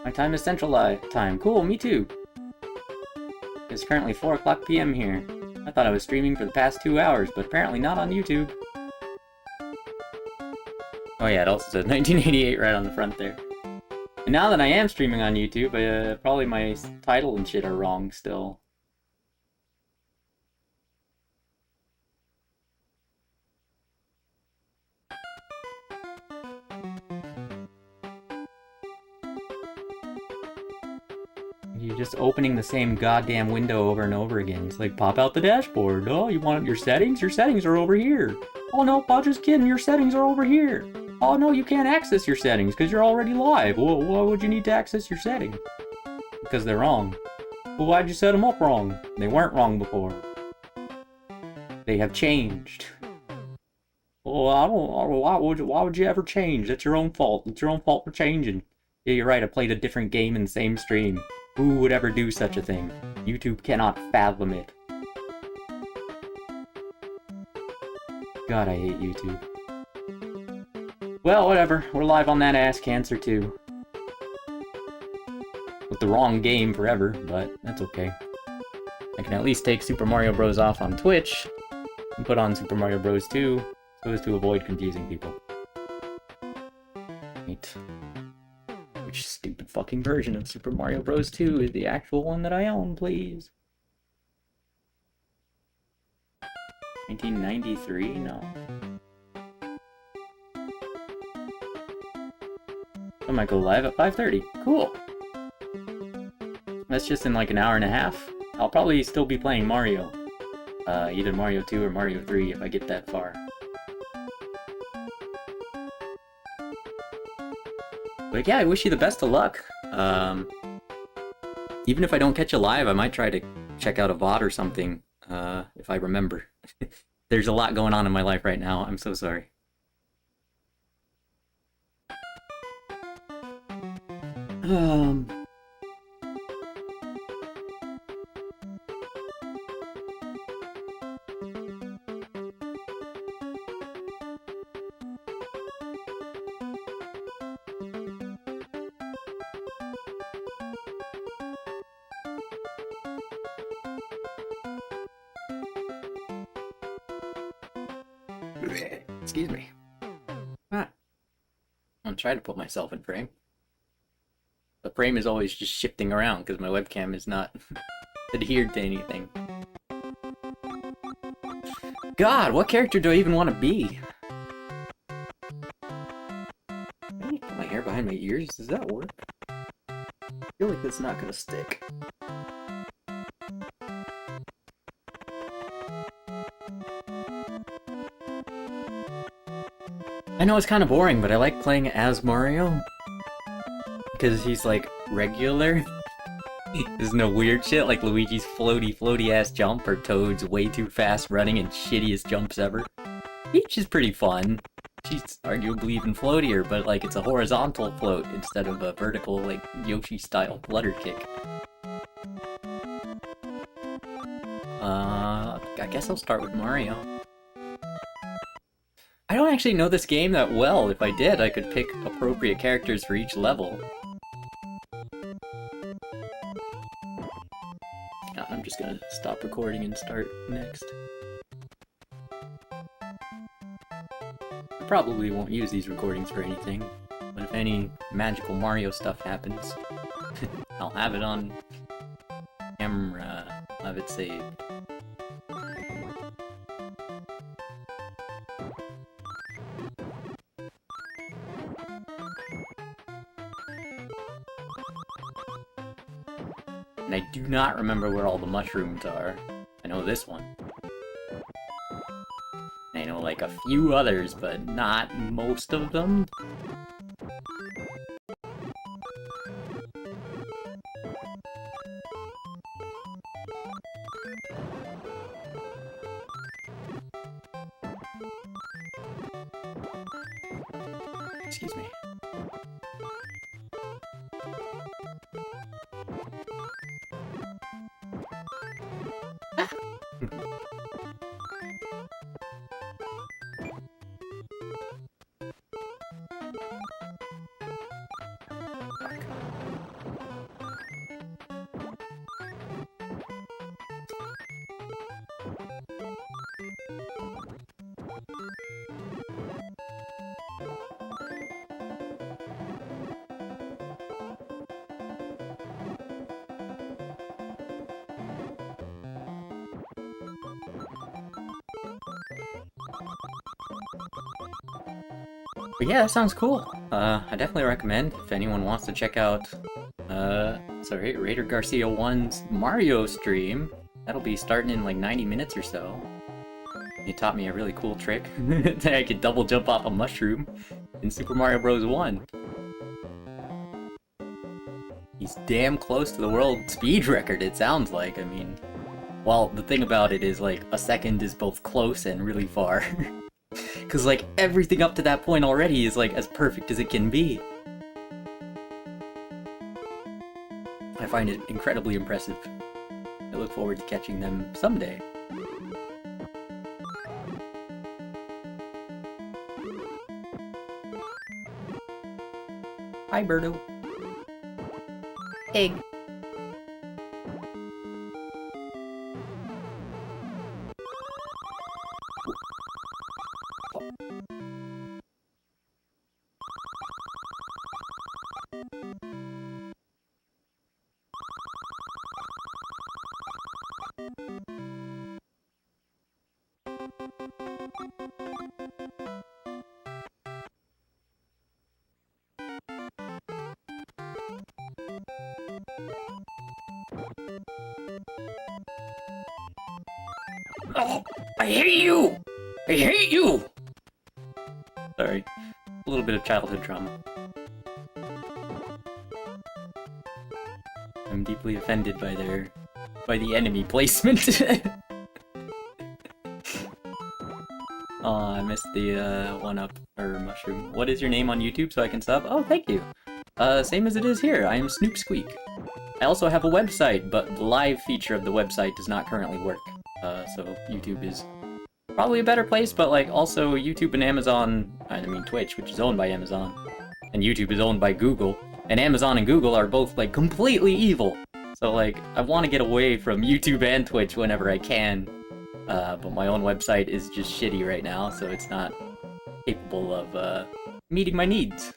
My time is Central Time. Cool, me too. It's currently 4 o'clock p.m. here. I thought I was streaming for the past 2 hours, but apparently not on YouTube. Oh yeah, it also says 1988 right on the front there. And now that I am streaming on YouTube, probably my title and shit are wrong still. You're just opening the same goddamn window over and over again. It's like, pop out the dashboard. Oh, you want your settings? Your settings are over here. Oh no, I'm just kidding. Your settings are over here. Oh no, you can't access your settings because you're already live. Well, why would you need to access your settings? Because they're wrong. Well, why'd you set them up wrong? They weren't wrong before. They have changed. Well, I don't. Why would you ever change? That's your own fault. It's your own fault for changing. Yeah, you're right. I played a different game in the same stream. Who would ever do such a thing? YouTube cannot fathom it. God, I hate YouTube. Well, whatever. We're live on that ass cancer too. With the wrong game forever, but that's okay. I can at least take Super Mario Bros. Off on Twitch and put on Super Mario Bros. 2 so as to avoid confusing people. Right. Which stupid fucking version of Super Mario Bros. 2 is the actual one that I own, please? 1993? No. I might go live at 5:30. Cool. That's just in like an hour and a half. I'll probably still be playing Mario. Either Mario 2 or Mario 3 if I get that far. But yeah, I wish you the best of luck. Even if I don't catch you live, I might try to check out a VOD or something, if I remember. There's a lot going on in my life right now. I'm so sorry. Excuse me. Ah. I'm trying to put myself in frame. The frame is always just shifting around because my webcam is not adhered to anything. God, what character do I even want to be? Can I put my hair behind my ears? Does that work? I feel like that's not gonna stick. I know it's kind of boring, but I like playing as Mario. Because he's like regular. There's no weird shit like Luigi's floaty ass jump or Toad's way too fast running and shittiest jumps ever. Peach is pretty fun. She's arguably even floatier, but like it's a horizontal float instead of a vertical like Yoshi style flutter kick. I guess I'll start with Mario. I don't actually know this game that well. If I did, I could pick appropriate characters for each level. I'm just gonna stop recording and start next. I probably won't use these recordings for anything, but if any magical Mario stuff happens, I'll have it on camera. I'll have it saved. And I do not remember where all the mushrooms are. I know this one. I know like a few others, but not most of them. Excuse me. But yeah, that sounds cool. I definitely recommend if anyone wants to check out, sorry, Raider Garcia 1's Mario stream. That'll be starting in like 90 minutes or so. He taught me a really cool trick that I could double jump off a mushroom in Super Mario Bros. 1. He's damn close to the world speed record, it sounds like. I mean, well, the thing about it is, like, a second is both close and really far. Because, like, everything up to that point already is, like, as perfect as it can be. I find it incredibly impressive. I look forward to catching them someday. Hi, Birdo. Egg. Oh, I hate you! I hate you! Sorry. A little bit of childhood trauma. I'm deeply offended by the enemy placement. Oh, I missed the, one-up, or mushroom. What is your name on YouTube so I can sub? Oh, thank you! Same as it is here, I am Snoop Squeak. I also have a website, but the live feature of the website does not currently work. So YouTube is probably a better place, but like also YouTube and Amazon, I mean Twitch, which is owned by Amazon, and YouTube is owned by Google, and Amazon and Google are both like completely evil. So like I want to get away from YouTube and Twitch whenever I can, but my own website is just shitty right now, so it's not capable of meeting my needs.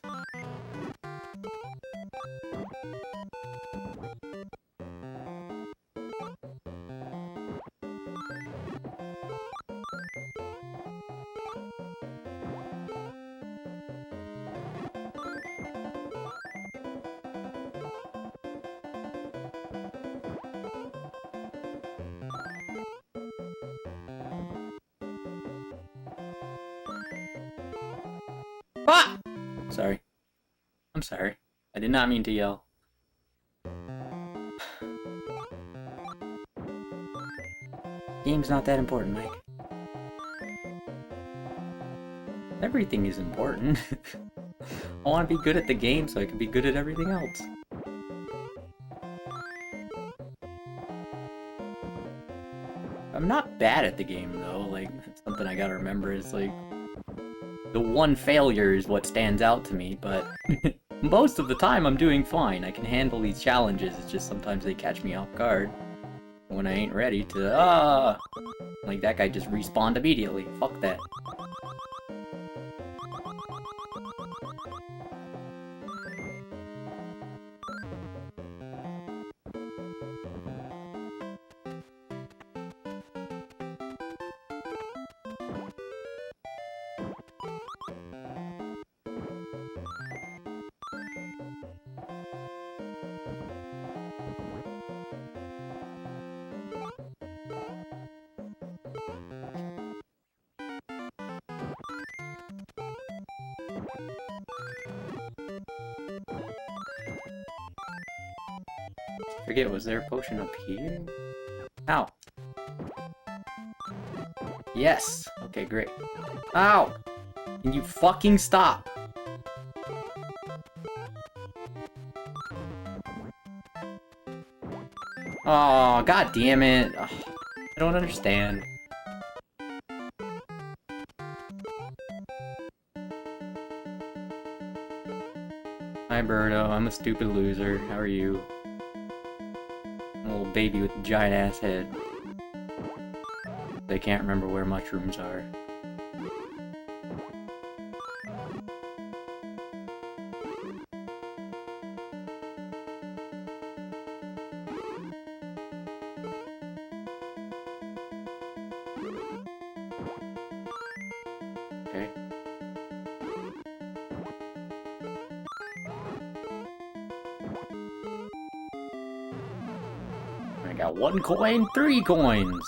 Ah! Sorry. I'm sorry. I did not mean to yell. Game's not that important, Mike. Everything is important. I want to be good at the game so I can be good at everything else. I'm not bad at the game, though. Like, something I gotta remember is, like, the one failure is what stands out to me, but most of the time I'm doing fine. I can handle these challenges, it's just sometimes they catch me off guard. When I ain't ready to, like, that guy just respawned immediately. Fuck that. Forget, was there a potion up here? Ow. Yes! Okay, great. Ow! Can you fucking stop? Oh, god damn it. Ugh, I don't understand. Hi, Birdo. I'm a stupid loser. How are you? I'm a little baby with a giant-ass head. They can't remember where mushrooms are. Okay. I got 1 coin, 3 coins.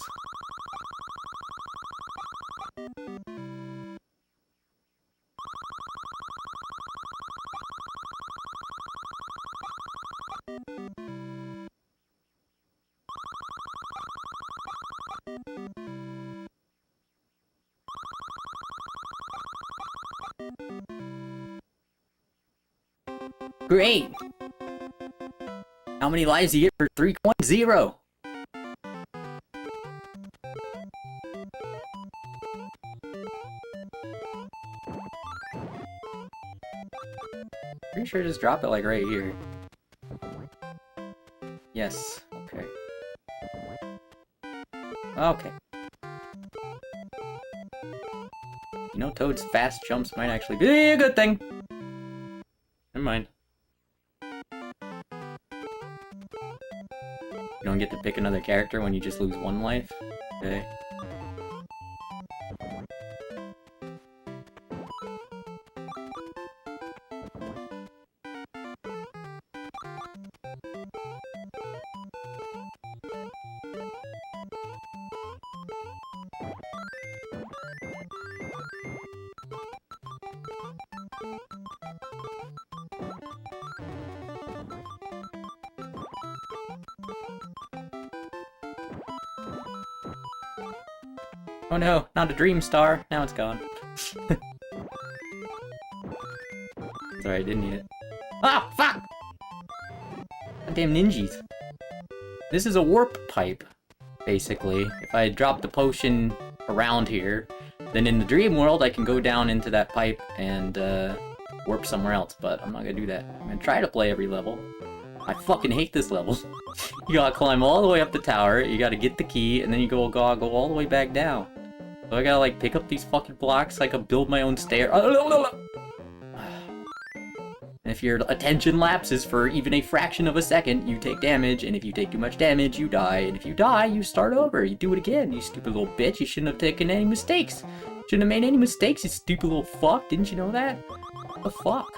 Great! How many lives do you get for 3 coins? 0! Pretty sure just drop it like right here. Yes. Okay. Okay. You know, Toad's fast jumps might actually be a good thing. Never mind. You don't get to pick another character when you just lose 1 life? Okay. Oh no, not a dream star. Now it's gone. Sorry, I didn't need it. Ah, fuck! Goddamn ninjas. This is a warp pipe, basically. If I drop the potion around here, then in the dream world I can go down into that pipe and warp somewhere else, but I'm not gonna do that. I'm gonna try to play every level. I fucking hate this level. You gotta climb all the way up the tower, you gotta get the key, and then you go all the way back down. So I gotta like pick up these fucking blocks so I can build my own stair. And if your attention lapses for even a fraction of a second, you take damage, and if you take too much damage, you die. And if you die, you start over. You do it again, you stupid little bitch. You shouldn't have taken any mistakes. Shouldn't have made any mistakes, you stupid little fuck. Didn't you know that? What the fuck?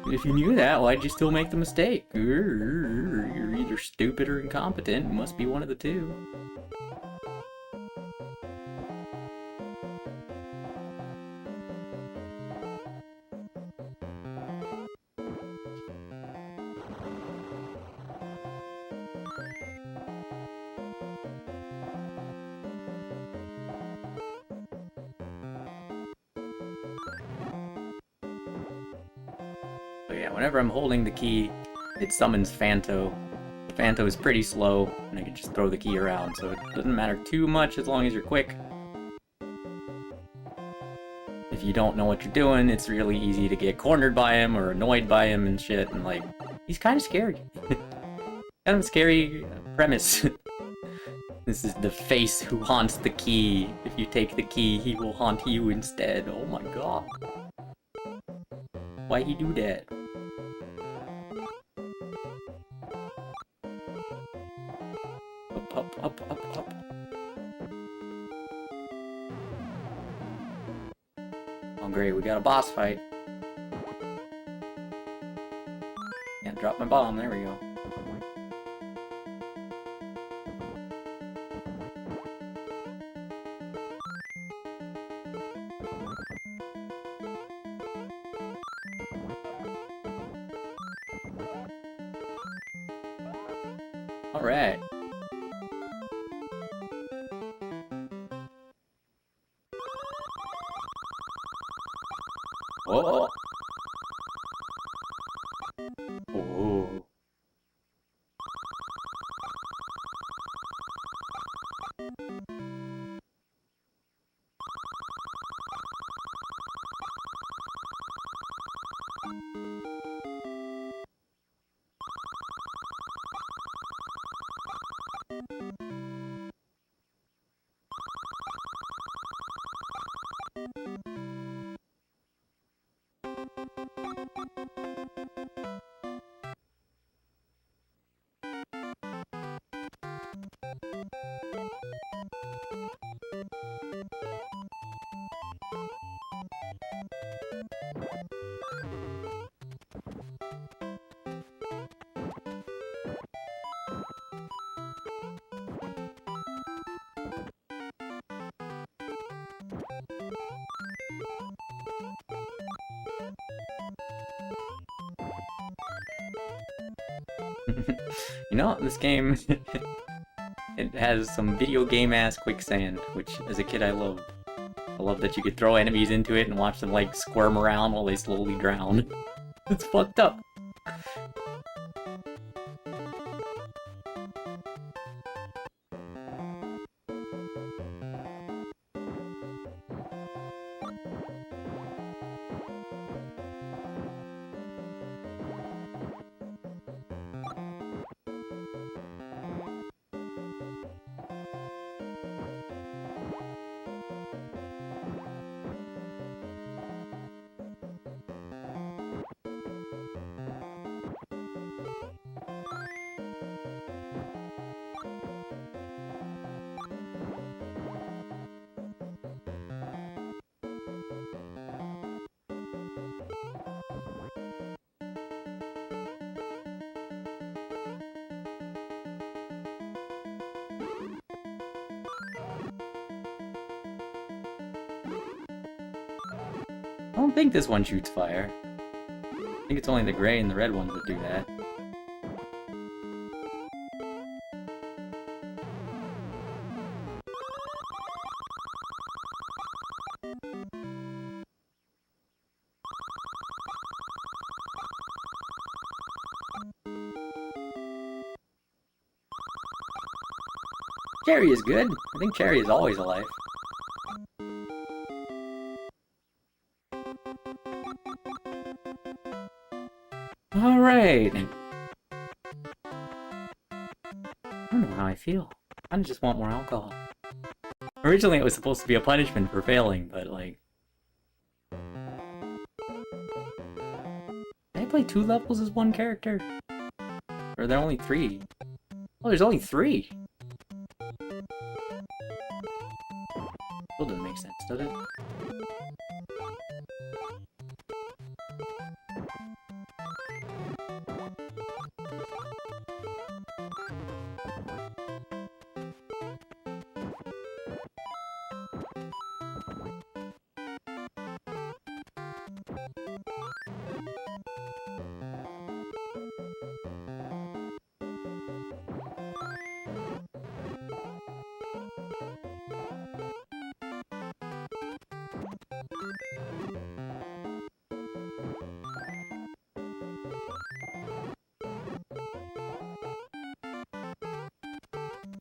If you knew that, why'd you still make the mistake? You're either stupid or incompetent. It must be one of the two. So yeah, whenever I'm holding the key, it summons Phanto. Phanto is pretty slow, and I can just throw the key around, so it doesn't matter too much as long as you're quick. If you don't know what you're doing, it's really easy to get cornered by him or annoyed by him and shit, and like, he's kind of scary. Kind of a scary premise. This is the face who haunts the key. If you take the key, he will haunt you instead. Oh my god. Why he do that? Up. Oh great, we got a boss fight. Can't drop my bomb, there we go. Alright. Oh. Oh. You know, this game, it has some video game-ass quicksand, which as a kid I loved. I love that you could throw enemies into it and watch them like squirm around while they slowly drown. It's fucked up. I don't think this one shoots fire. I think it's only the gray and the red ones that do that. Cherry is good. I think Cherry is always alive. Alright. I don't know how I feel. I just want more alcohol. Originally it was supposed to be a punishment for failing, but like... Did I play 2 levels as one character? Or are there only 3? Oh, there's only 3! Still doesn't make sense, does it?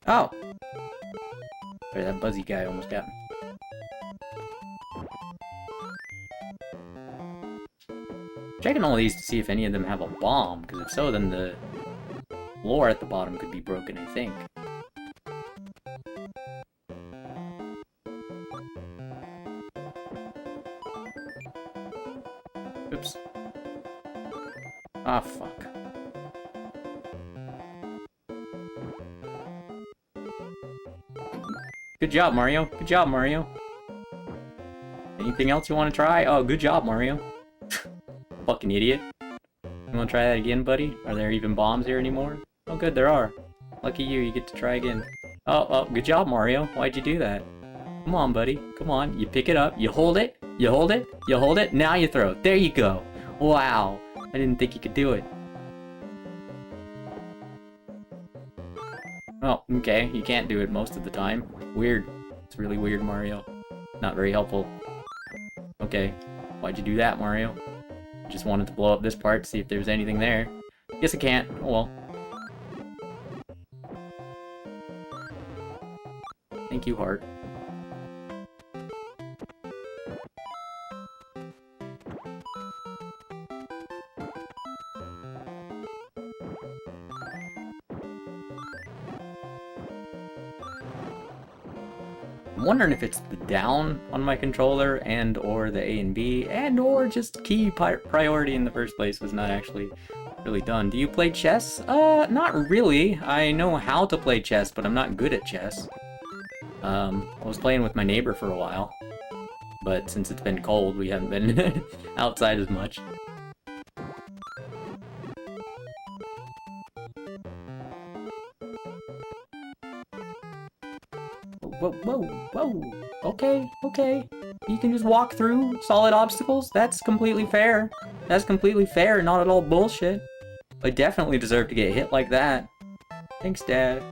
Oh! Sorry, that buzzy guy almost got me. Checking all these to see if any of them have a bomb, because if so, then the floor at the bottom could be broken, I think. Oops. Ah, fuck. Good job, Mario. Good job, Mario. Anything else you want to try? Oh, good job, Mario. Fucking idiot. You want to try that again, buddy? Are there even bombs here anymore? Oh, good, there are. Lucky you, you get to try again. Oh, good job, Mario. Why'd you do that? Come on, buddy. Come on. You pick it up. You hold it. You hold it. You hold it. Now you throw it. There you go. Wow. I didn't think you could do it. Oh, okay. You can't do it most of the time. Weird. It's really weird, Mario. Not very helpful. Okay. Why'd you do that, Mario? Just wanted to blow up this part to see if there's anything there. Guess I can't. Oh well. Thank you, heart. I'm wondering if it's the down on my controller and or the A and B and or just key priority in the first place was not actually really done. Do you play chess? Not really. I know how to play chess, but I'm not good at chess. I was playing with my neighbor for a while, but since it's been cold, we haven't been outside as much. Whoa, whoa, whoa. Okay, okay. You can just walk through solid obstacles? That's completely fair. That's completely fair, not at all bullshit. I definitely deserve to get hit like that. Thanks, Dad.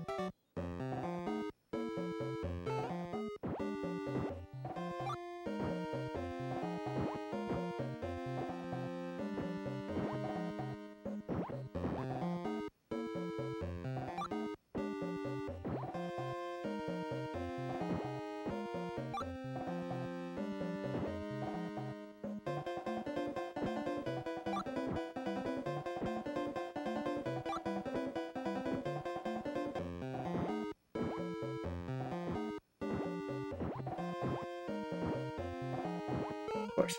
Of course.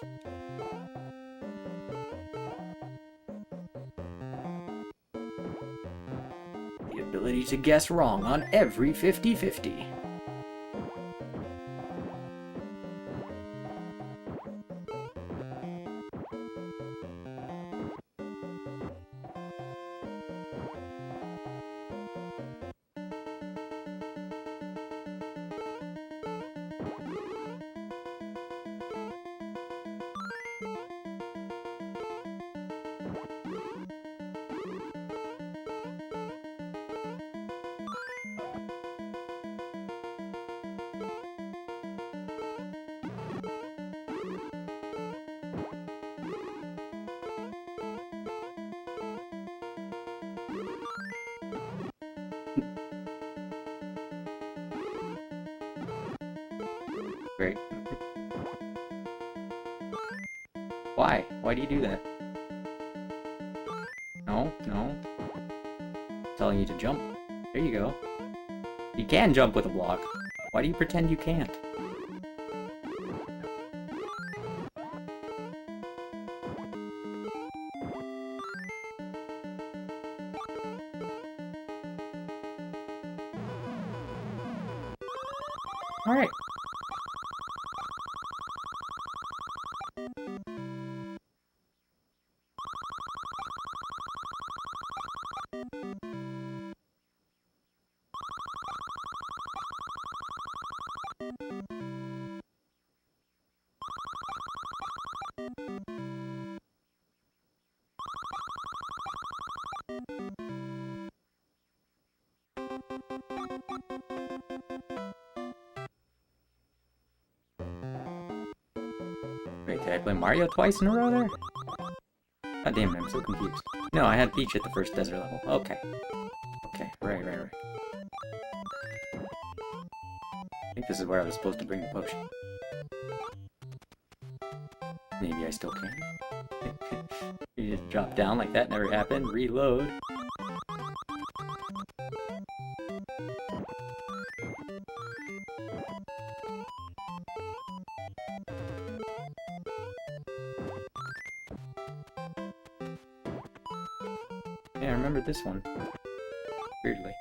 The ability to guess wrong on every 50-50. Great. Why? Why do you do that? No, no. I'm telling you to jump. There you go. You can jump with a block. Why do you pretend you can't? Alright. Wait, did I play Mario twice in a row there? God damn it, I'm so confused. No, I had Peach at the first desert level. Okay. Okay, right. I think this is where I was supposed to bring the potion. Maybe I still can. You just drop down like that never happened. Reload. Yeah, I remember this one. Weirdly.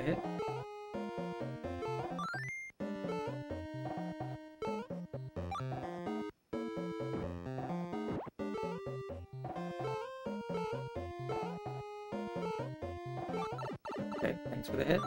hit. Okay, thanks for the hit.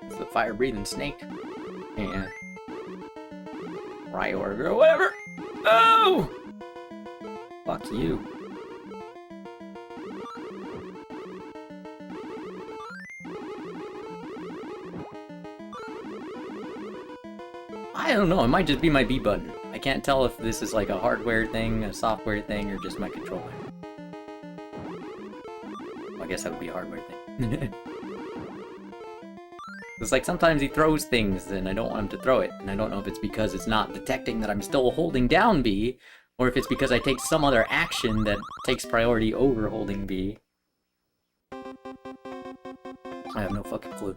It's the fire-breathing snake. Yeah. Ryorg or whatever. Oh! Fuck you. I don't know, it might just be my B button. I can't tell if this is like a hardware thing, a software thing, or just my controller. Well, I guess that would be a hardware thing. It's like sometimes he throws things and I don't want him to throw it, and I don't know if it's because it's not detecting that I'm still holding down B, or if it's because I take some other action that takes priority over holding B. I have no fucking clue.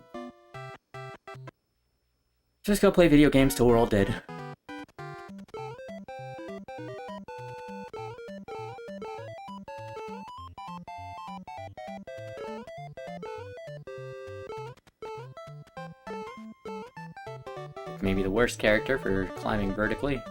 Just go play video games till we're all dead. Maybe the worst character for climbing vertically.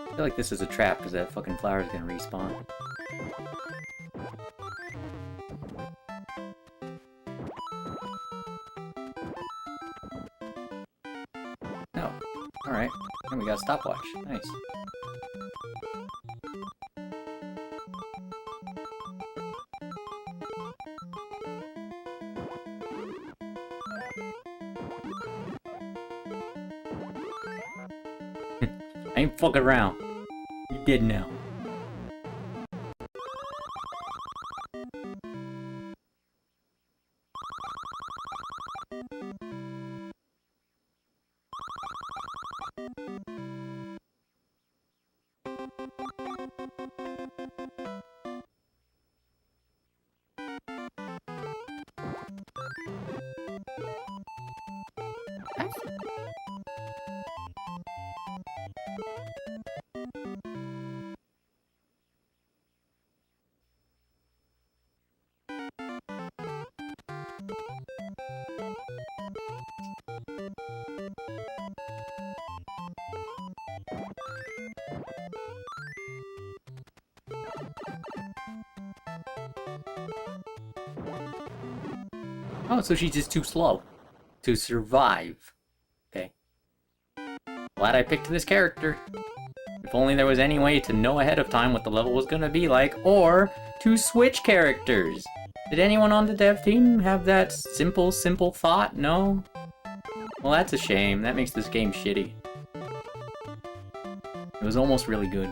I feel like this is a trap because that fucking flower is gonna respawn. No. Alright. And we got a stopwatch. Nice. I ain't fucking around. You did now. Oh, so she's just too slow to survive. Okay. Glad I picked this character. If only there was any way to know ahead of time what the level was gonna be like, or to switch characters. Did anyone on the dev team have that simple thought? No? Well, that's a shame. That makes this game shitty. It was almost really good.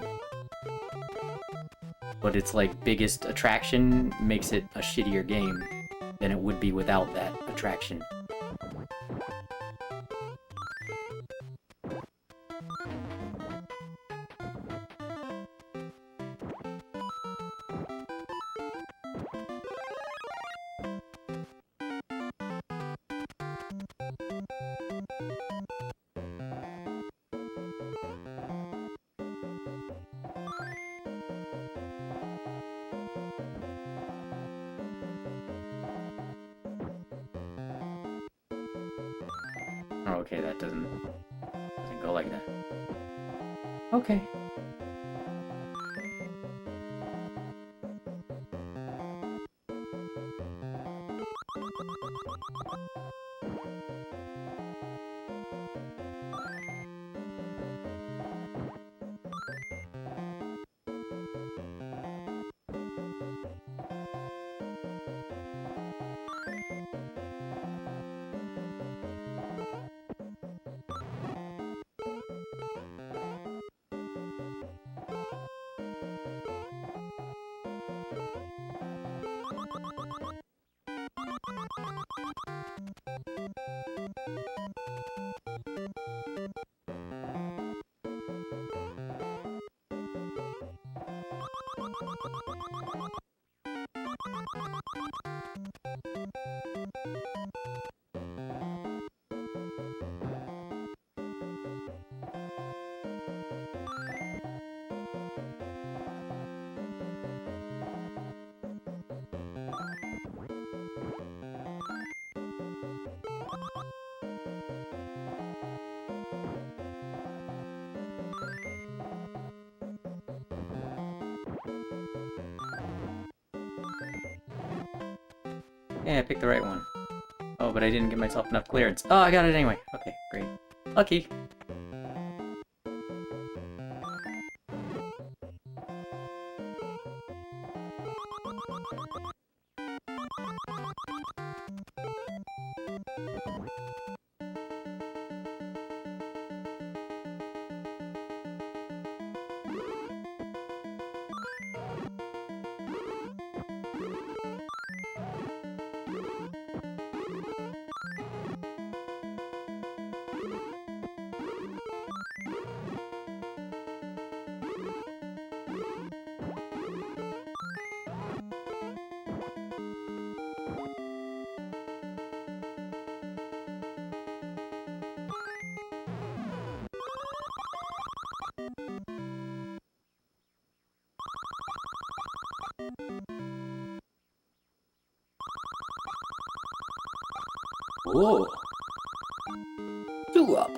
But its, like, biggest attraction makes it a shittier game than it would be without that attraction. Oh, okay, that doesn't go like that. Okay. Yeah, I picked the right one. Oh, but I didn't give myself enough clearance. Oh, I got it anyway. Okay, great. Lucky. Whoa. Two up.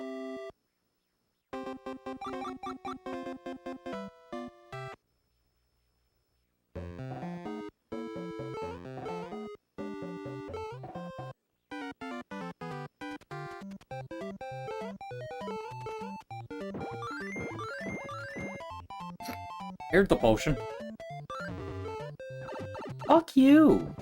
Here's the potion. Fuck you.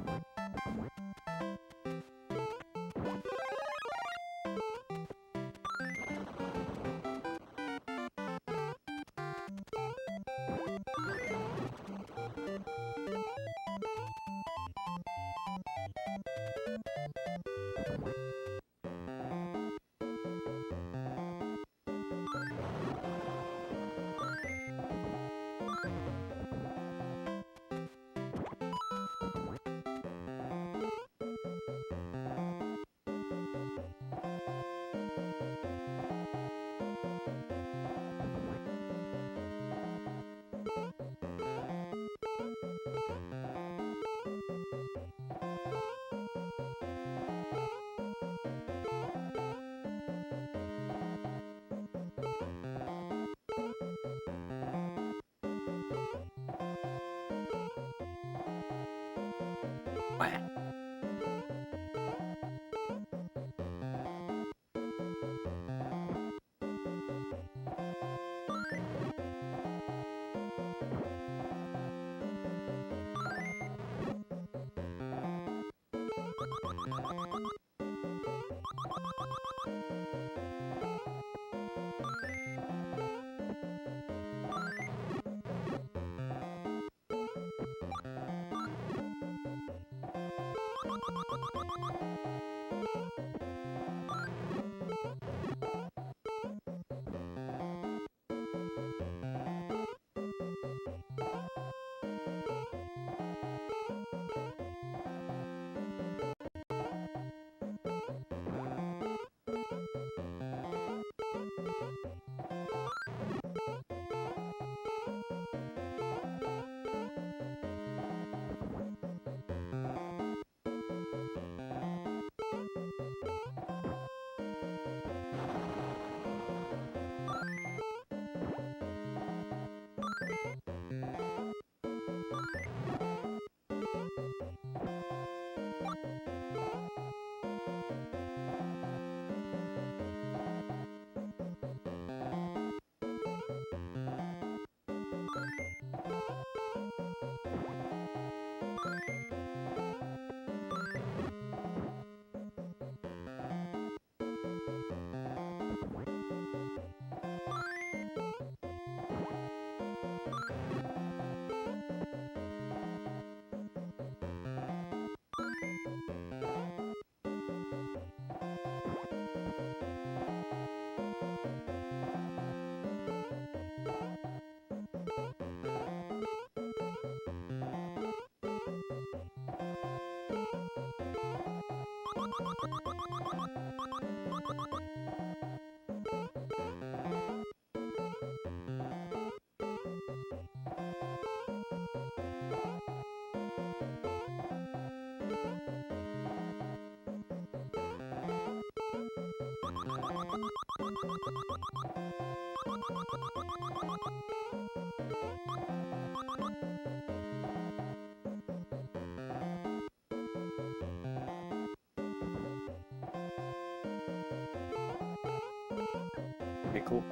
Okay, cool.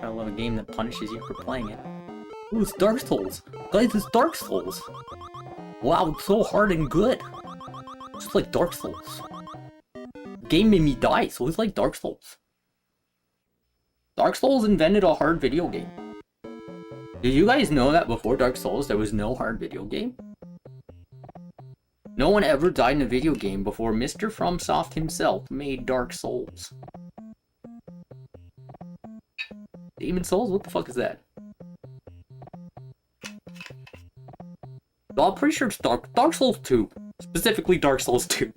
I love a game that punishes you for playing it. Ooh, it's Dark Souls! Guys, it's Dark Souls! Wow, it's so hard and good! Just like Dark Souls. The game made me die, so it's like Dark Souls. Dark Souls invented a hard video game. Did you guys know that before Dark Souls there was no hard video game? No one ever died in a video game before Mr. FromSoft himself made Dark Souls. Demon Souls? What the fuck is that? Well, I'm pretty sure it's Dark Souls 2. Specifically Dark Souls 2.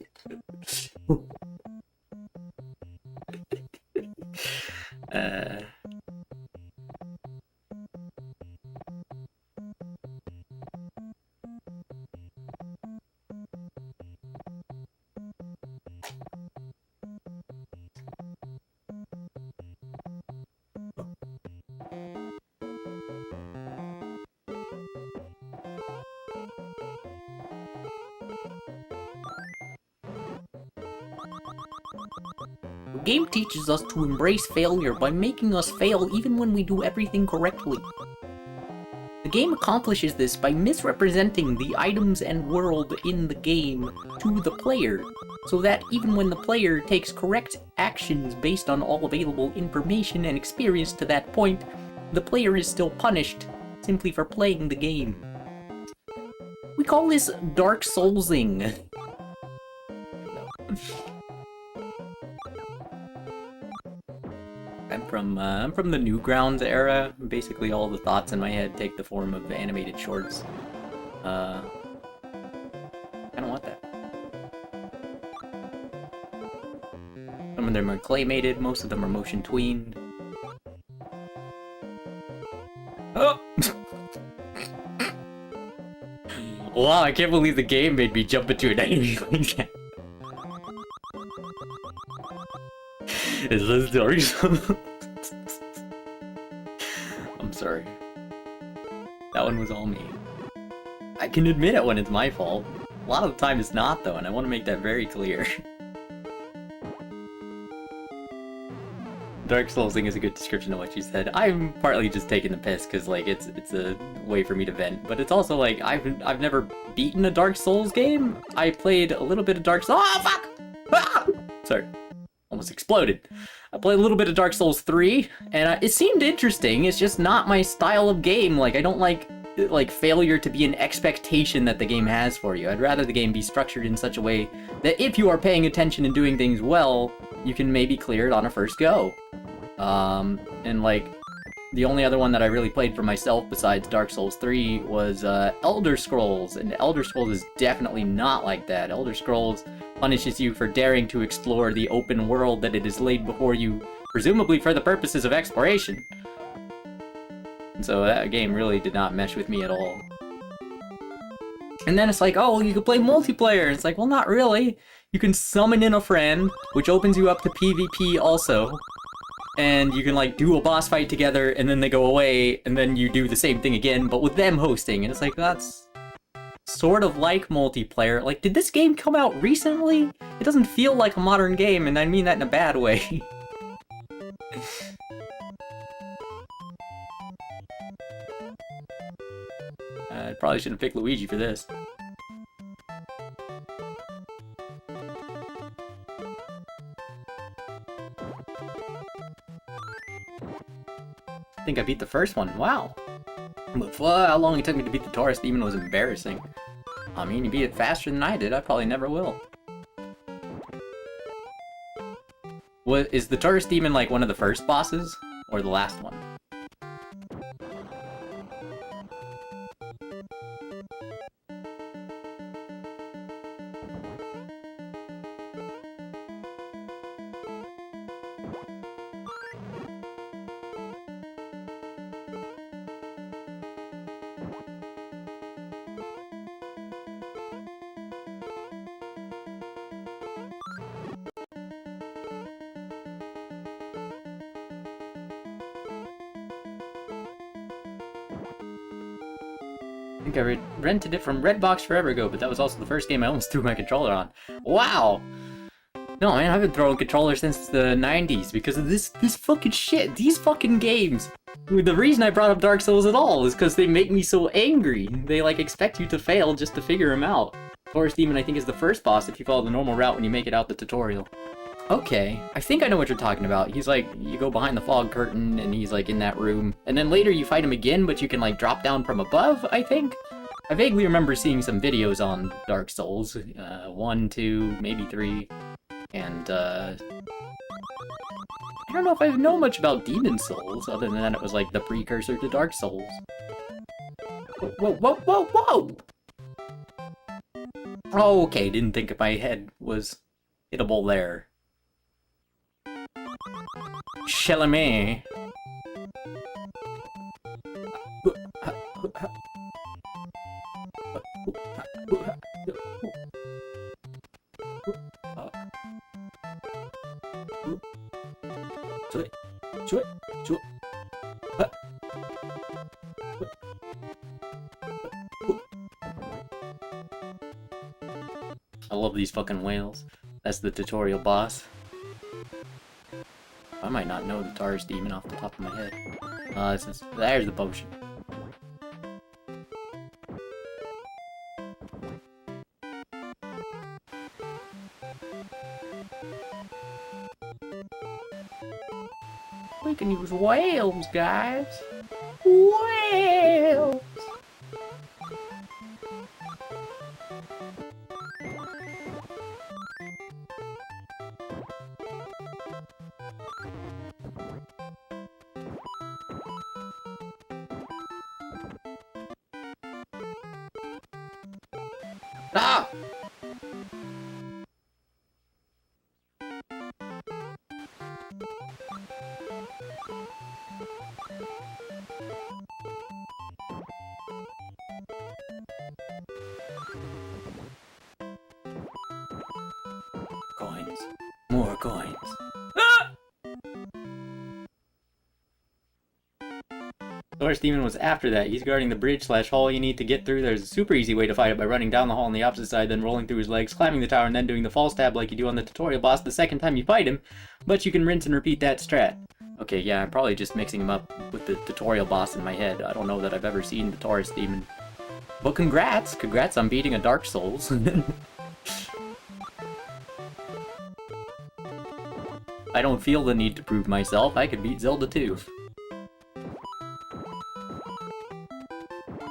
The game teaches us to embrace failure by making us fail even when we do everything correctly. The game accomplishes this by misrepresenting the items and world in the game to the player, so that even when the player takes correct actions based on all available information and experience to that point, the player is still punished simply for playing the game. We call this Dark Soulsing. I'm from the Newgrounds era. Basically, all the thoughts in my head take the form of animated shorts. I don't want that. Some of them are claymated, most of them are motion tweened. Oh! Wow, I can't believe the game made me jump into an enemy like that. Is this Dark Souls? I'm sorry. That one was all me. I can admit it when it's my fault. A lot of the time it's not, though, and I want to make that very clear. Dark Souls thing is a good description of what you said. I'm partly just taking the piss because like it's a way for me to vent, but it's also like I've never beaten a Dark Souls game. I played a little bit of Dark Souls. Oh fuck! Ah! Sorry, almost exploded. I played a little bit of Dark Souls 3, and it seemed interesting. It's just not my style of game. Like I don't like failure to be an expectation that the game has for you. I'd rather the game be structured in such a way that if you are paying attention and doing things well, you can maybe clear it on a first go. And like, the only other one that I really played for myself besides Dark Souls 3 was Elder Scrolls, and Elder Scrolls is definitely not like that. Elder Scrolls punishes you for daring to explore the open world that it is laid before you, presumably for the purposes of exploration. And so that game really did not mesh with me at all. And then it's like, oh, you can play multiplayer. It's like, well, not really. You can summon in a friend, which opens you up to PvP also. And you can like do a boss fight together, and then they go away, and then you do the same thing again, but with them hosting. And it's like, that's sort of like multiplayer. Like, did this game come out recently? It doesn't feel like a modern game, and I mean that in a bad way. I probably shouldn't pick Luigi for this. I think I beat the first one. Wow. But how long it took me to beat the Taurus Demon was embarrassing. I mean, you beat it faster than I did. I probably never will. Is the Taurus Demon like one of the first bosses? Or the last one? I think I rented it from Redbox forever ago, but that was also the first game I almost threw my controller on. Wow! No, man, I've been throwing controllers since the 90s because of this fucking shit. These fucking games. The reason I brought up Dark Souls at all is because they make me so angry. They, like, expect you to fail just to figure them out. Taurus Demon, I think, is the first boss if you follow the normal route when you make it out the tutorial. Okay, I think I know what you're talking about. He's like, you go behind the fog curtain, and he's like in that room. And then later you fight him again, but you can like drop down from above, I think? I vaguely remember seeing some videos on Dark Souls. 1, 2, maybe 3. And, I don't know if I know much about Demon Souls, other than that it was like the precursor to Dark Souls. Whoa, whoa, whoa, whoa! Oh, okay, didn't think if my head was hittable there. Chalamet. I love these fucking whales. That's the tutorial boss. I might not know the Taurus Demon off the top of my head. There's the potion. We can use whales, guys. Whales! Ah! Coins. More coins. Ah! Taurus Demon was after that. He's guarding the bridge / hall you need to get through. There's a super easy way to fight it by running down the hall on the opposite side, then rolling through his legs, climbing the tower, and then doing the fall stab like you do on the tutorial boss the second time you fight him. But you can rinse and repeat that strat. Okay, yeah, I'm probably just mixing him up with the tutorial boss in my head. I don't know that I've ever seen the Taurus Demon. But congrats! Congrats on beating a Dark Souls. I don't feel the need to prove myself. I could beat Zelda too.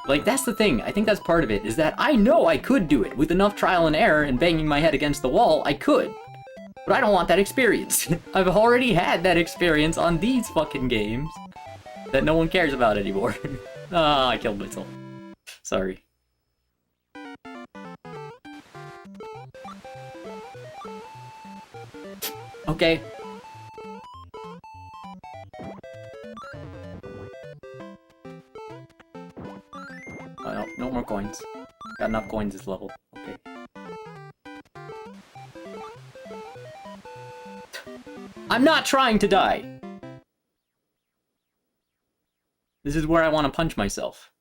Like, that's the thing. I think that's part of it, is that I know I could do it. With enough trial and error and banging my head against the wall, I could. But I don't want that experience. I've already had that experience on these fucking games that no one cares about anymore. Ah, I killed myself. Sorry. Okay. Oh, no, no more coins. Got enough coins this level. Okay. I'm not trying to die! This is where I want to punch myself.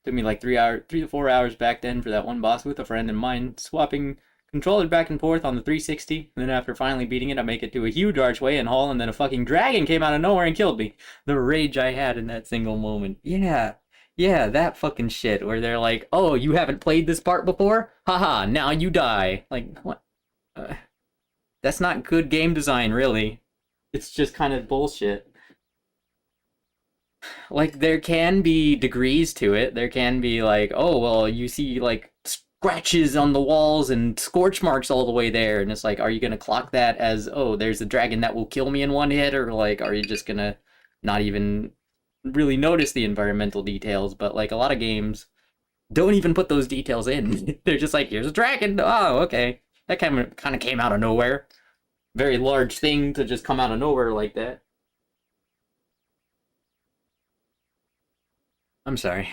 Took me like 3 to 4 hours back then for that one boss with a friend of mine, swapping controller back and forth on the 360. And then after finally beating it, I make it to a huge archway and hall, and then a fucking dragon came out of nowhere and killed me. The rage I had in that single moment. Yeah. Yeah, that fucking shit, where they're like, oh, you haven't played this part before? Haha, now you die. Like, what? That's not good game design, really. It's just kind of bullshit. Like, there can be degrees to it. There can be like, oh, well, you see, like, scratches on the walls and scorch marks all the way there, and it's like, are you gonna clock that as, oh, there's a dragon that will kill me in one hit, or like, are you just gonna not even really notice the environmental details? But like, a lot of games don't even put those details in. They're just like, here's a dragon. Oh, okay. That kind of came out of nowhere. Very large thing to just come out of nowhere like that. I'm sorry.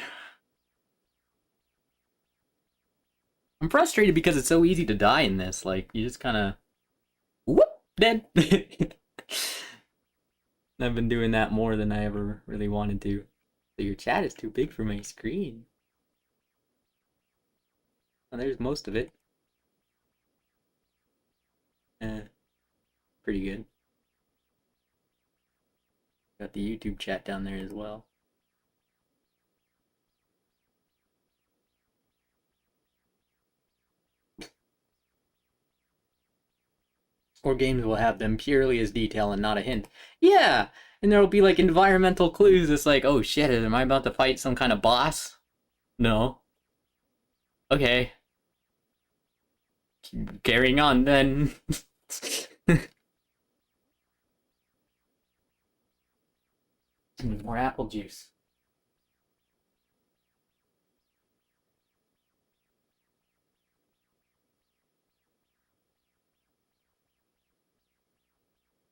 I'm frustrated because it's so easy to die in this. Like, you just kind of... Whoop! Dead! I've been doing that more than I ever really wanted to. So your chat is too big for my screen. Well, there's most of it. Pretty good. Got the YouTube chat down there as well. Or games will have them purely as detail and not a hint. Yeah! And there will be like environmental clues. It's like, oh shit, am I about to fight some kind of boss? No. Okay. Carrying on then. More apple juice.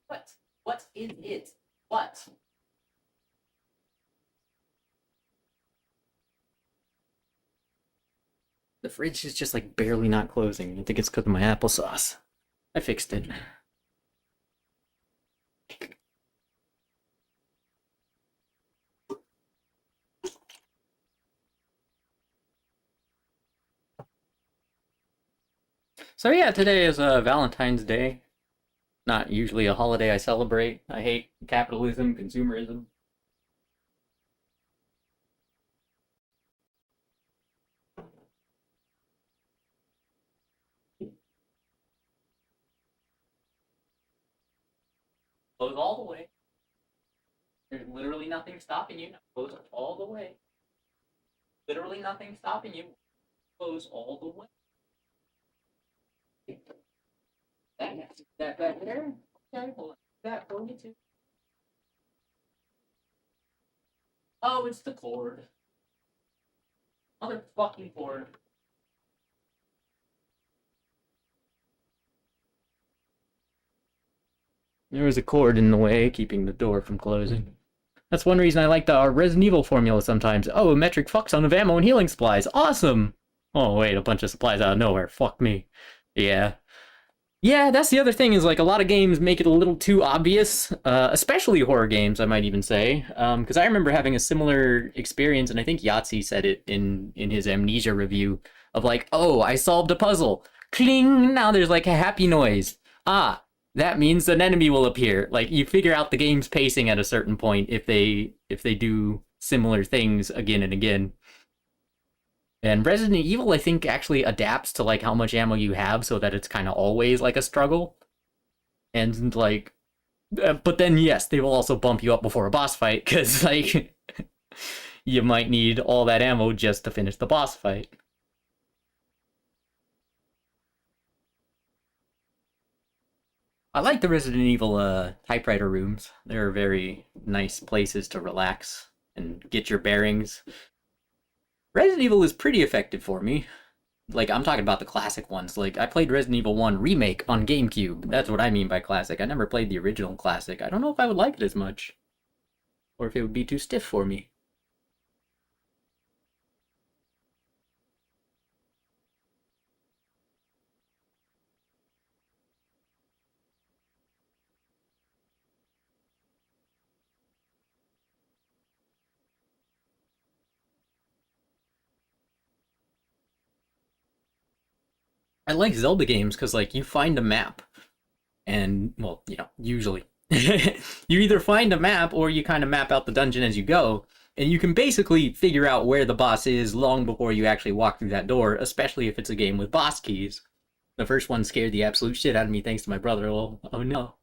What? What is it? What? The fridge is just like barely not closing. I think it's because of my applesauce. I fixed it. So yeah, today is Valentine's Day. Not usually a holiday I celebrate. I hate capitalism, consumerism. Close all the way. There's literally nothing stopping you. Close all the way. Literally nothing stopping you. Close all the way. That back there? Okay, hold on. That for me too. Oh, it's the cord. Motherfucking cord. There was a cord in the way, keeping the door from closing. That's one reason I like the Resident Evil formula sometimes. Oh, a metric fuck ton of ammo and healing supplies. Awesome! Oh, wait, a bunch of supplies out of nowhere. Fuck me. Yeah. Yeah, that's the other thing is like a lot of games make it a little too obvious, especially horror games. I might even say, because I remember having a similar experience, and I think Yahtzee said it in his Amnesia review of like, oh, I solved a puzzle, cling. Now there's like a happy noise. Ah, that means an enemy will appear. Like you figure out the game's pacing at a certain point if they do similar things again and again. And Resident Evil, I think, actually adapts to like how much ammo you have, so that it's kind of always like a struggle. And like, but then yes, they will also bump you up before a boss fight because like you might need all that ammo just to finish the boss fight. I like the Resident Evil typewriter rooms. They're very nice places to relax and get your bearings. Resident Evil is pretty effective for me. Like, I'm talking about the classic ones. Like, I played Resident Evil 1 Remake on GameCube. That's what I mean by classic. I never played the original classic. I don't know if I would like it as much. Or if it would be too stiff for me. I like Zelda games because, like, you find a map. And, well, usually. You either find a map or you kind of map out the dungeon as you go. And you can basically figure out where the boss is long before you actually walk through that door, especially if it's a game with boss keys. The first one scared the absolute shit out of me thanks to my brother. Oh no.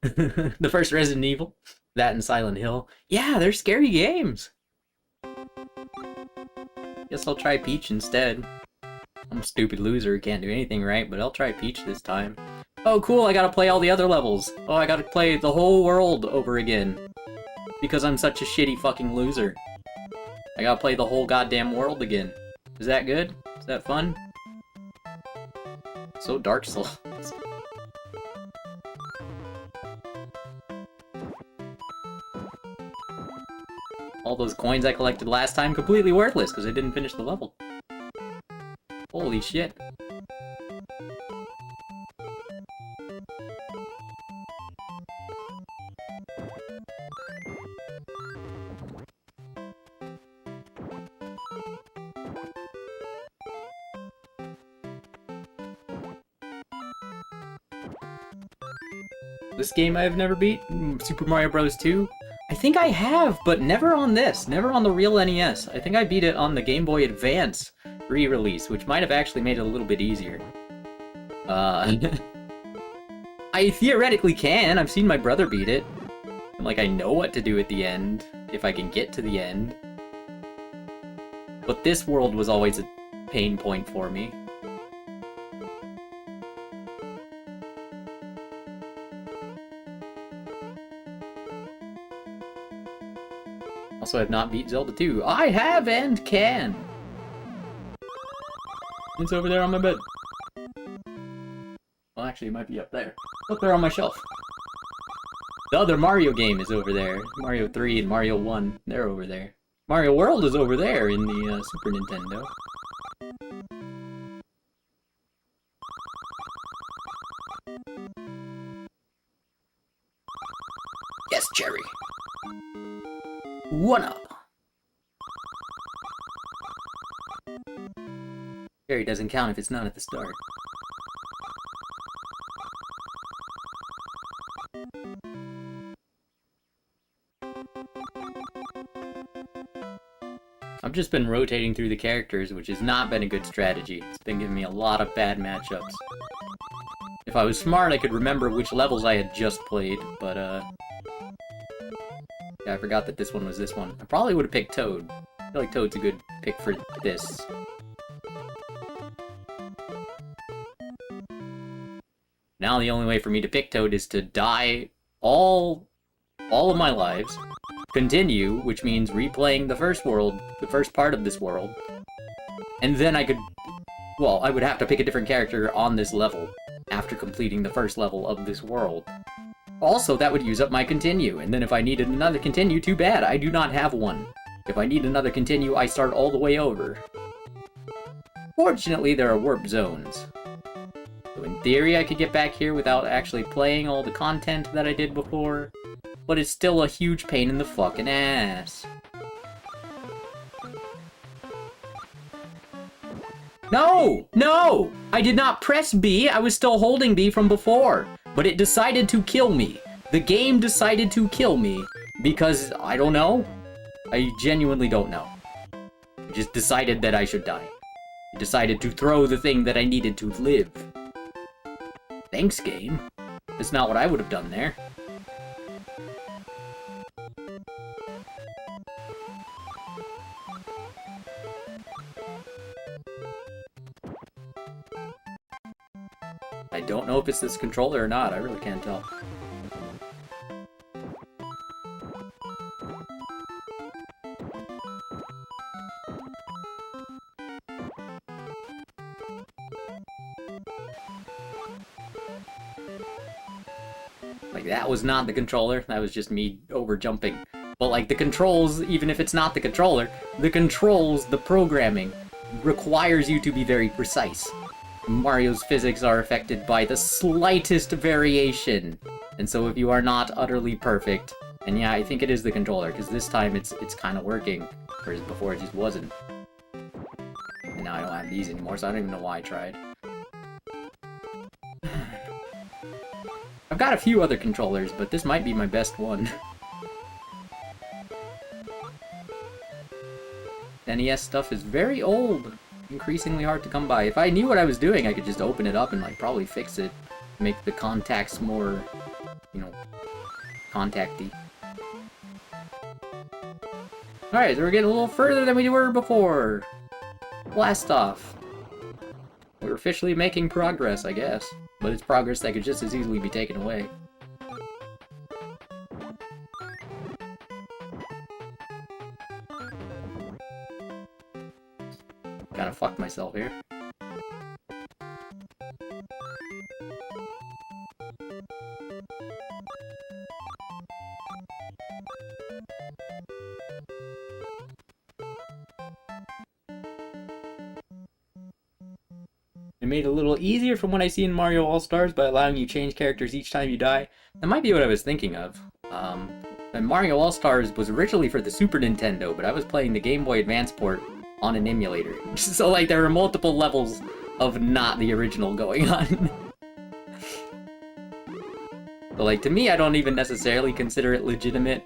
The first Resident Evil, that and Silent Hill. Yeah, they're scary games. Guess I'll try Peach instead. I'm a stupid loser who can't do anything right, but I'll try Peach this time. Oh cool, I gotta play all the other levels. Oh, I gotta play the whole world over again. Because I'm such a shitty fucking loser. I gotta play the whole goddamn world again. Is that good? Is that fun? So Dark Souls. All those coins I collected last time completely worthless because I didn't finish the level. Holy shit. This game I've never beat, Super Mario Bros. 2. I think I have, but never on this. Never on the real NES. I think I beat it on the Game Boy Advance re-release, which might have actually made it a little bit easier. I theoretically can. I've seen my brother beat it. And, like, I know what to do at the end, if I can get to the end. But this world was always a pain point for me. Also, I have not beat Zelda 2. I have and can! It's over there on my bed. Well, actually, it might be up there. Up there on my shelf. The other Mario game is over there. Mario 3 and Mario 1, they're over there. Mario World is over there in the Super Nintendo. Yes, Jerry. One up. Jerry doesn't count if it's not at the start. I've just been rotating through the characters, which has not been a good strategy. It's been giving me a lot of bad matchups. If I was smart, I could remember which levels I had just played, but yeah, I forgot that this one was this one. I probably would have picked Toad. I feel like Toad's a good pick for this. Now the only way for me to pick Toad is to die all of my lives, continue, which means replaying the first world, the first part of this world, and then I could, well, I would have to pick a different character on this level after completing the first level of this world. Also, that would use up my continue, and then if I needed another continue, too bad, I do not have one. If I need another continue, I start all the way over. Fortunately, there are warp zones. So in theory, I could get back here without actually playing all the content that I did before. But it's still a huge pain in the fucking ass. No! No! I did not press B, I was still holding B from before. But it decided to kill me. The game decided to kill me. Because, I don't know. I genuinely don't know. It just decided that I should die. It decided to throw the thing that I needed to live. Thanks, game. That's not what I would have done there. I don't know if it's this controller or not. I really can't tell. Like, that was not the controller. That was just me over jumping. But, like, the controls, even if it's not the controller, the controls, the programming, requires you to be very precise. Mario's physics are affected by the slightest variation. And so if you are not utterly perfect, and yeah, I think it is the controller, because this time it's kind of working, whereas before it just wasn't. And now I don't have these anymore, so I don't even know why I tried. I've got a few other controllers, but this might be my best one. NES stuff is very old. Increasingly hard to come by. If I knew what I was doing, I could just open it up and like probably fix it. Make the contacts more, you know, contacty. Alright, so we're getting a little further than we were before. Blast off. We're officially making progress, I guess. But it's progress that could just as easily be taken away. Kinda fucked myself here. It made it a little easier from what I see in Mario All-Stars by allowing you change characters each time you die. That might be what I was thinking of. And Mario All-Stars was originally for the Super Nintendo, but I was playing the Game Boy Advance port on an emulator. So, like, there were multiple levels of not the original going on. But, like, to me, I don't even necessarily consider it legitimate.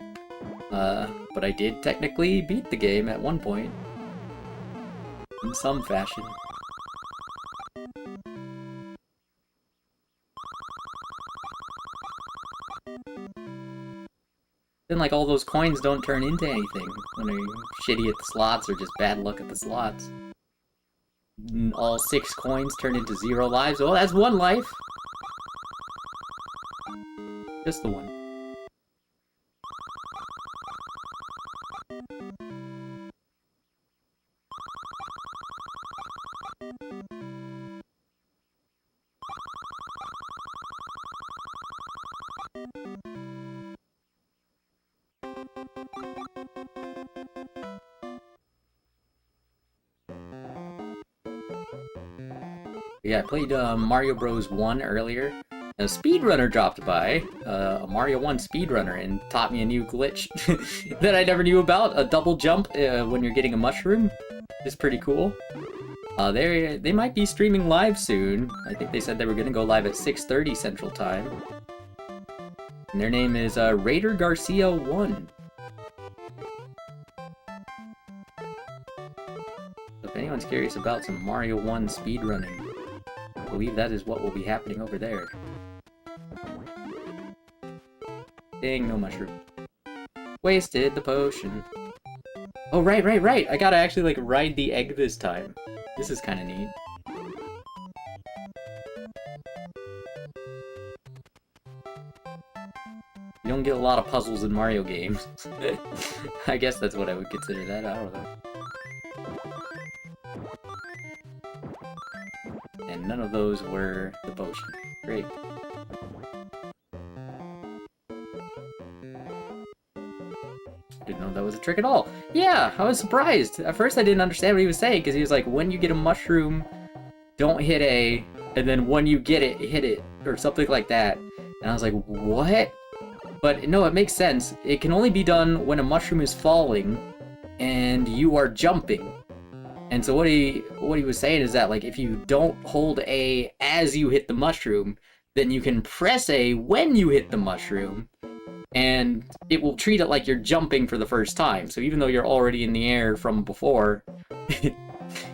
But I did technically beat the game at one point. In some fashion. Then, like, all those coins don't turn into anything when they're shitty at the slots or just bad luck at the slots. All 6 coins turn into 0 lives. Oh, that's 1 life! Just the one. Yeah, I played Mario Bros. 1 earlier. A speedrunner dropped by, a Mario 1 speedrunner, and taught me a new glitch that I never knew about. A double jump when you're getting a mushroom is pretty cool. They might be streaming live soon. I think they said they were going to go live at 6:30 Central Time. And their name is Raider Garcia 1. So if anyone's curious about some Mario 1 speedrunning, I believe that is what will be happening over there. Dang, no mushroom. Wasted the potion. Oh, right! I gotta actually, like, ride the egg this time. This is kinda neat. You don't get a lot of puzzles in Mario games. I guess that's what I would consider that, I don't know. And none of those were the potion. Great. Didn't know that was a trick at all. Yeah, I was surprised. At first I didn't understand what he was saying, because he was like, when you get a mushroom, don't hit A, and then when you get it, hit it, or something like that. And I was like, what? But no, it makes sense. It can only be done when a mushroom is falling and you are jumping. And so what he was saying is that, like, if you don't hold A as you hit the mushroom, then you can press A when you hit the mushroom, and it will treat it like you're jumping for the first time. So even though you're already in the air from before,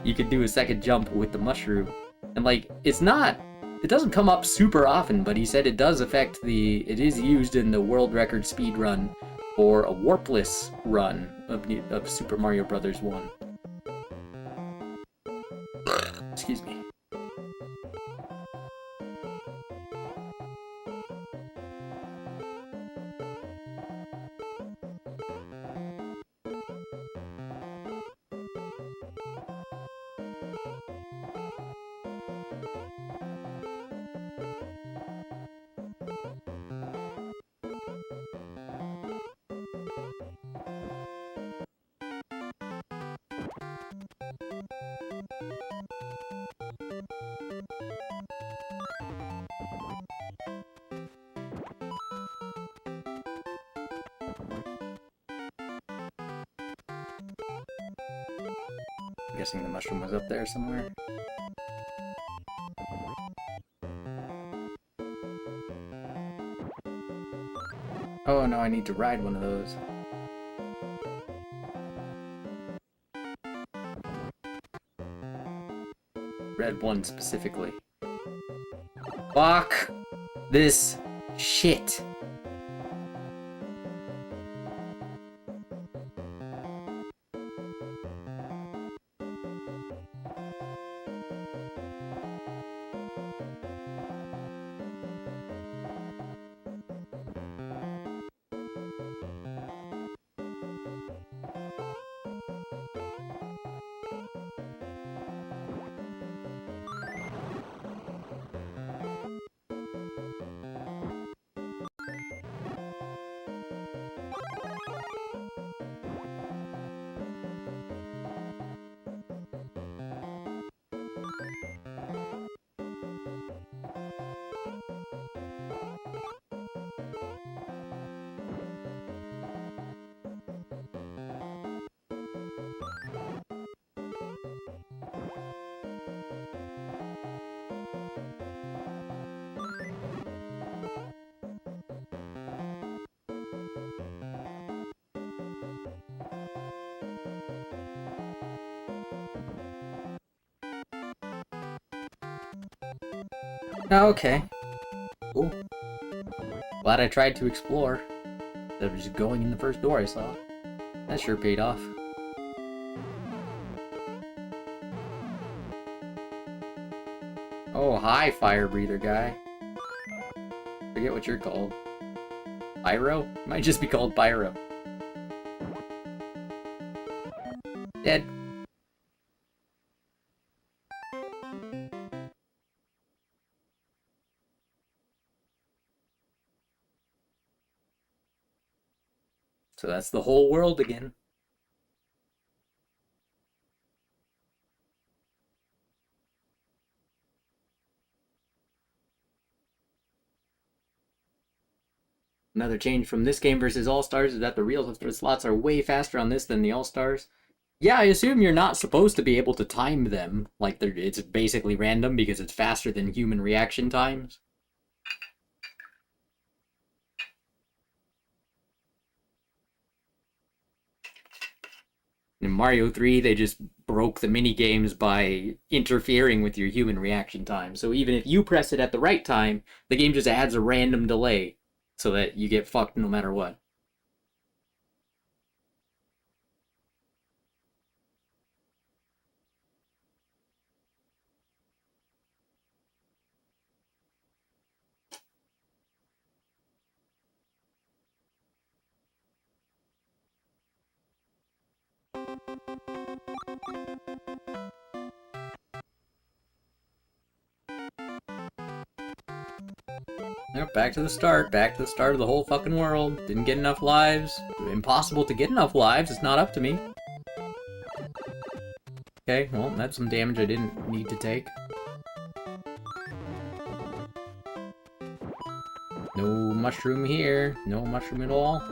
you could do a second jump with the mushroom. And, like, it doesn't come up super often, but he said it does affect it is used in the world record speed run for a warpless run of Super Mario Bros. 1. Excuse me. I'm guessing the mushroom was up there somewhere. Oh no, I need to ride one of those. Red one specifically. Fuck this shit. Oh, okay. Cool. Glad I tried to explore. Instead of just going in the first door I saw. That sure paid off. Oh, hi, fire breather guy. Forget what you're called. Pyro? Might just be called Pyro. Dead. So that's the whole world again. Another change from this game versus All-Stars is that the real slots are way faster on this than the All-Stars. Yeah, I assume you're not supposed to be able to time them. Like, it's basically random because it's faster than human reaction times. In Mario 3, they just broke the mini-games by interfering with your human reaction time. So even if you press it at the right time, the game just adds a random delay so that you get fucked no matter what. Yep, back to the start of the whole fucking world. Didn't get enough lives. Impossible to get enough lives, it's not up to me. Okay, well, that's some damage I didn't need to take. mushroom here. No mushroom at all.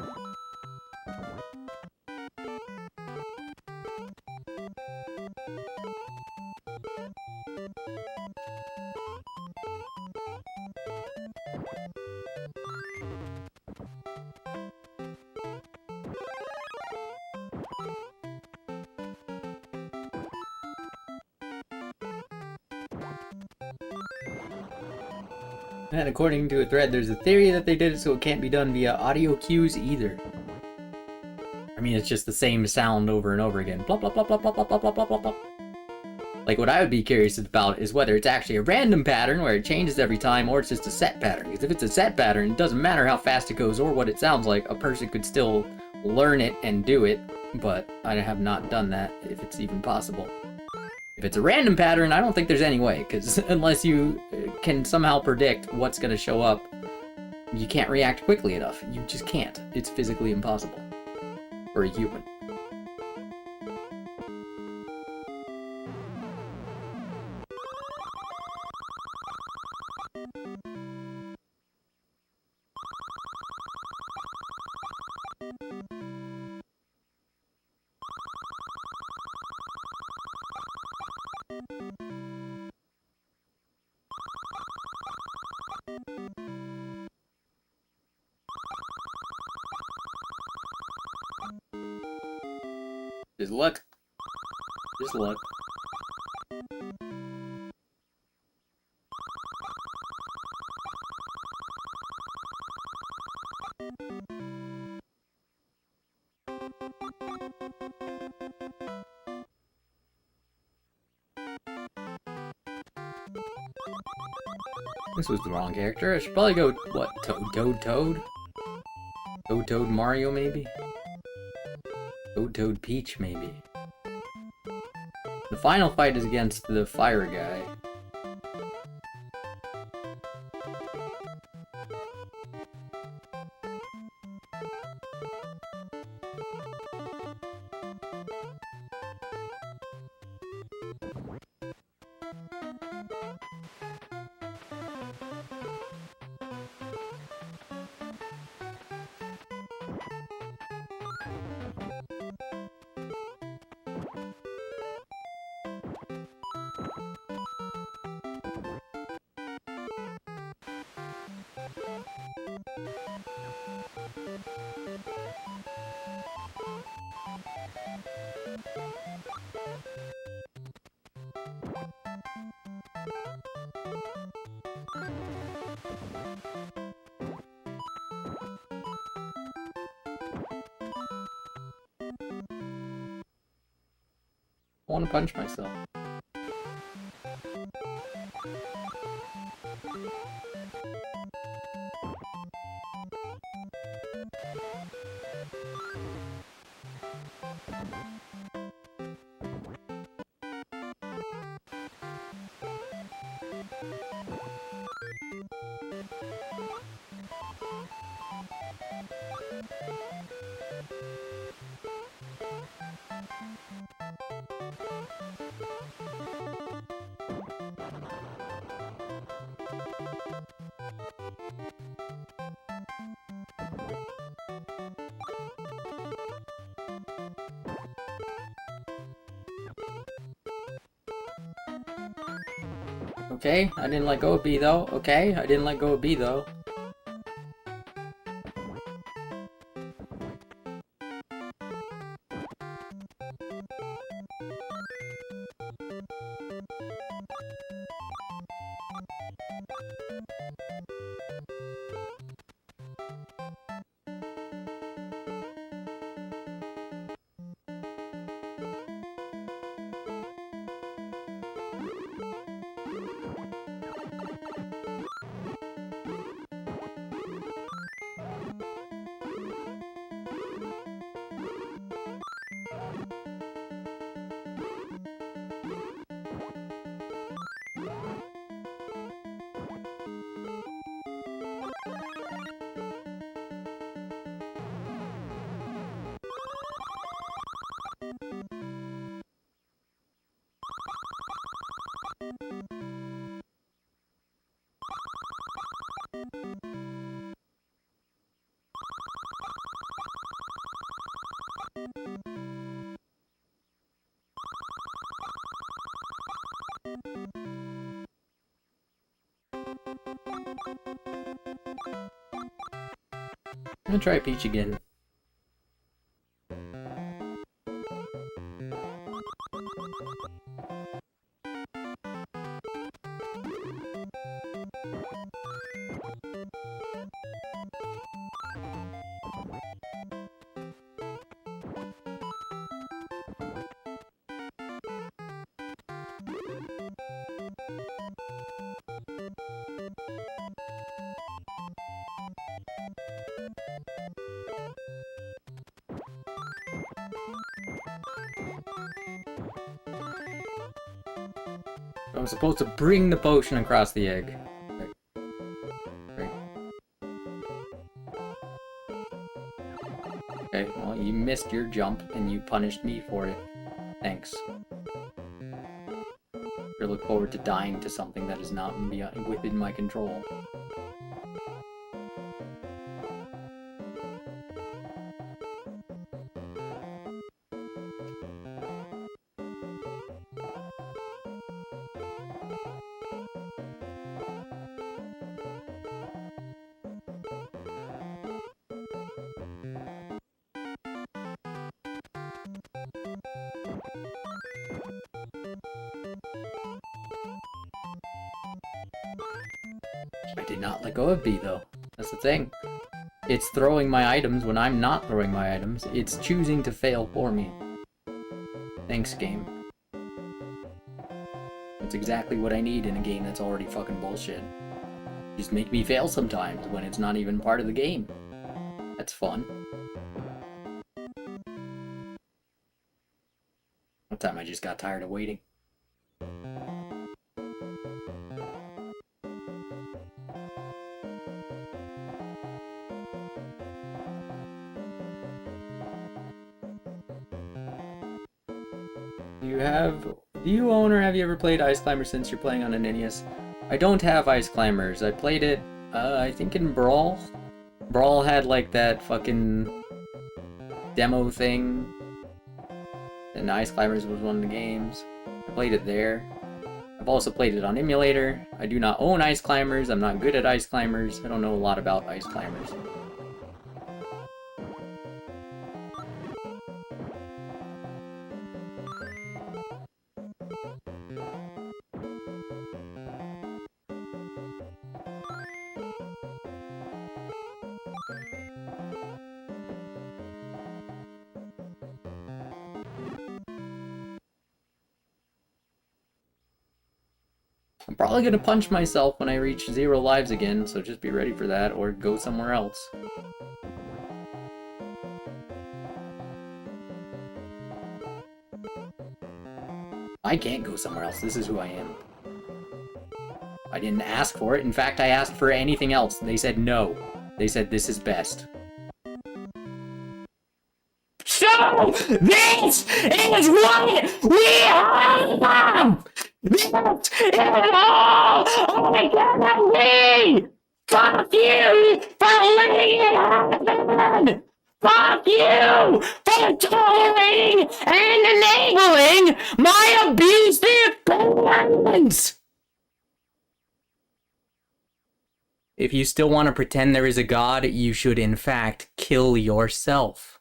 And according to a thread, there's a theory that they did it so it can't be done via audio cues either. I mean, it's just the same sound over and over again. Blah, blah, blah, blah, blah, blah, blah, blah, blah, blah. Like, what I would be curious about is whether it's actually a random pattern where it changes every time, or it's just a set pattern. Because if it's a set pattern, it doesn't matter how fast it goes or what it sounds like. A person could still learn it and do it, but I have not done that, if it's even possible. If it's a random pattern, I don't think there's any way, because unless you can somehow predict what's going to show up, you can't react quickly enough. You just can't. It's physically impossible for a human. Just luck. Just luck. This was the wrong character. I should probably go, what, Toad? Toad Mario, maybe? Toad Peach, maybe. The final fight is against the fire guy. I want to punch myself. Okay, I didn't let go of B though. Okay, I didn't let go of B though. I'm gonna try Peach again. I'm supposed to bring the potion across the egg. Okay, well, you missed your jump, and you punished me for it. Thanks. I look forward to dying to something that is not within my control. I did not let go of B, though. That's the thing. It's throwing my items when I'm not throwing my items. It's choosing to fail for me. Thanks, game. That's exactly what I need in a game that's already fucking bullshit. Just make me fail sometimes when it's not even part of the game. That's fun. One time I just got tired of waiting. Do you own or have you ever played Ice Climber since you're playing on an NES? I don't have Ice Climbers. I played it, I think in Brawl. Brawl had like that fucking demo thing. And Ice Climbers was one of the games. I played it there. I've also played it on emulator. I do not own Ice Climbers. I'm not good at Ice Climbers. I don't know a lot about Ice Climbers. I'm probably gonna punch myself when I reach 0 lives again, so just be ready for that, or go somewhere else. I can't go somewhere else. This is who I am. I didn't ask for it. In fact, I asked for anything else. They said no. They said this is best. So, this is what we have! This is all I can be! Fuck you for letting it happen! Fuck you for tolerating and enabling my abusive parents! If you still want to pretend there is a god, you should in fact kill yourself.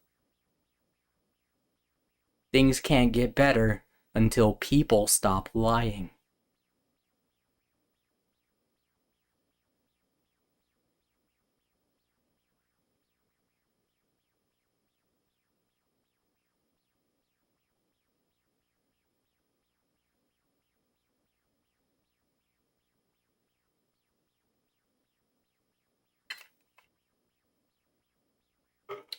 Things can't get better until people stop lying.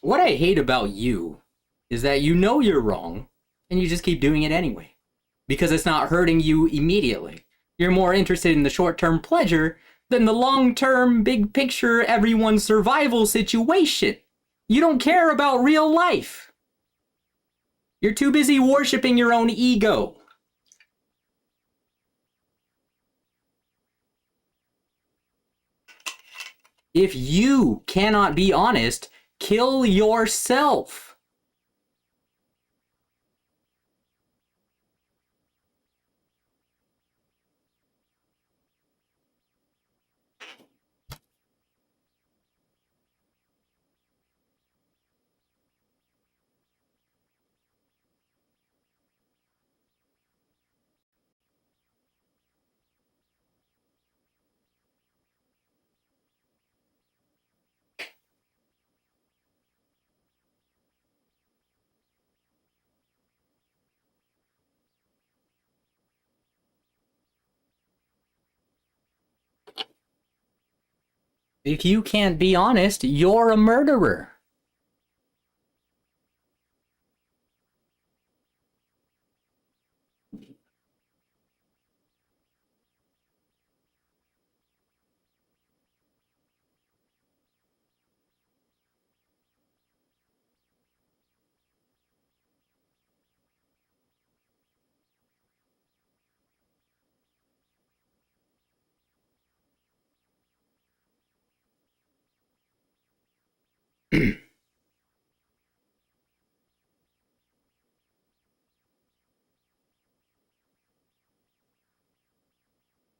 What I hate about you is that you know you're wrong, and you just keep doing it anyway. Because it's not hurting you immediately. You're more interested in the short-term pleasure than the long-term, big picture, everyone's survival situation. You don't care about real life. You're too busy worshiping your own ego. If you cannot be honest, kill yourself. If you can't be honest, you're a murderer.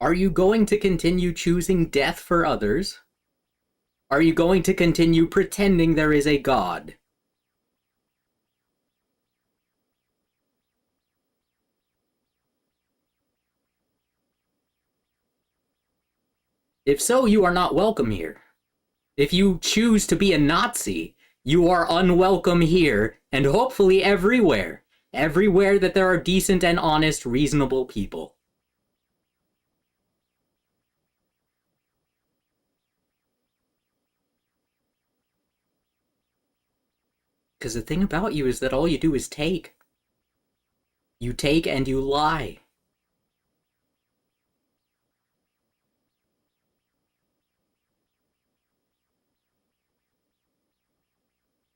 Are you going to continue choosing death for others? Are you going to continue pretending there is a God? If so, you are not welcome here. If you choose to be a Nazi, you are unwelcome here and hopefully everywhere. Everywhere that there are decent and honest, reasonable people. Because the thing about you is that all you do is take. You take and you lie.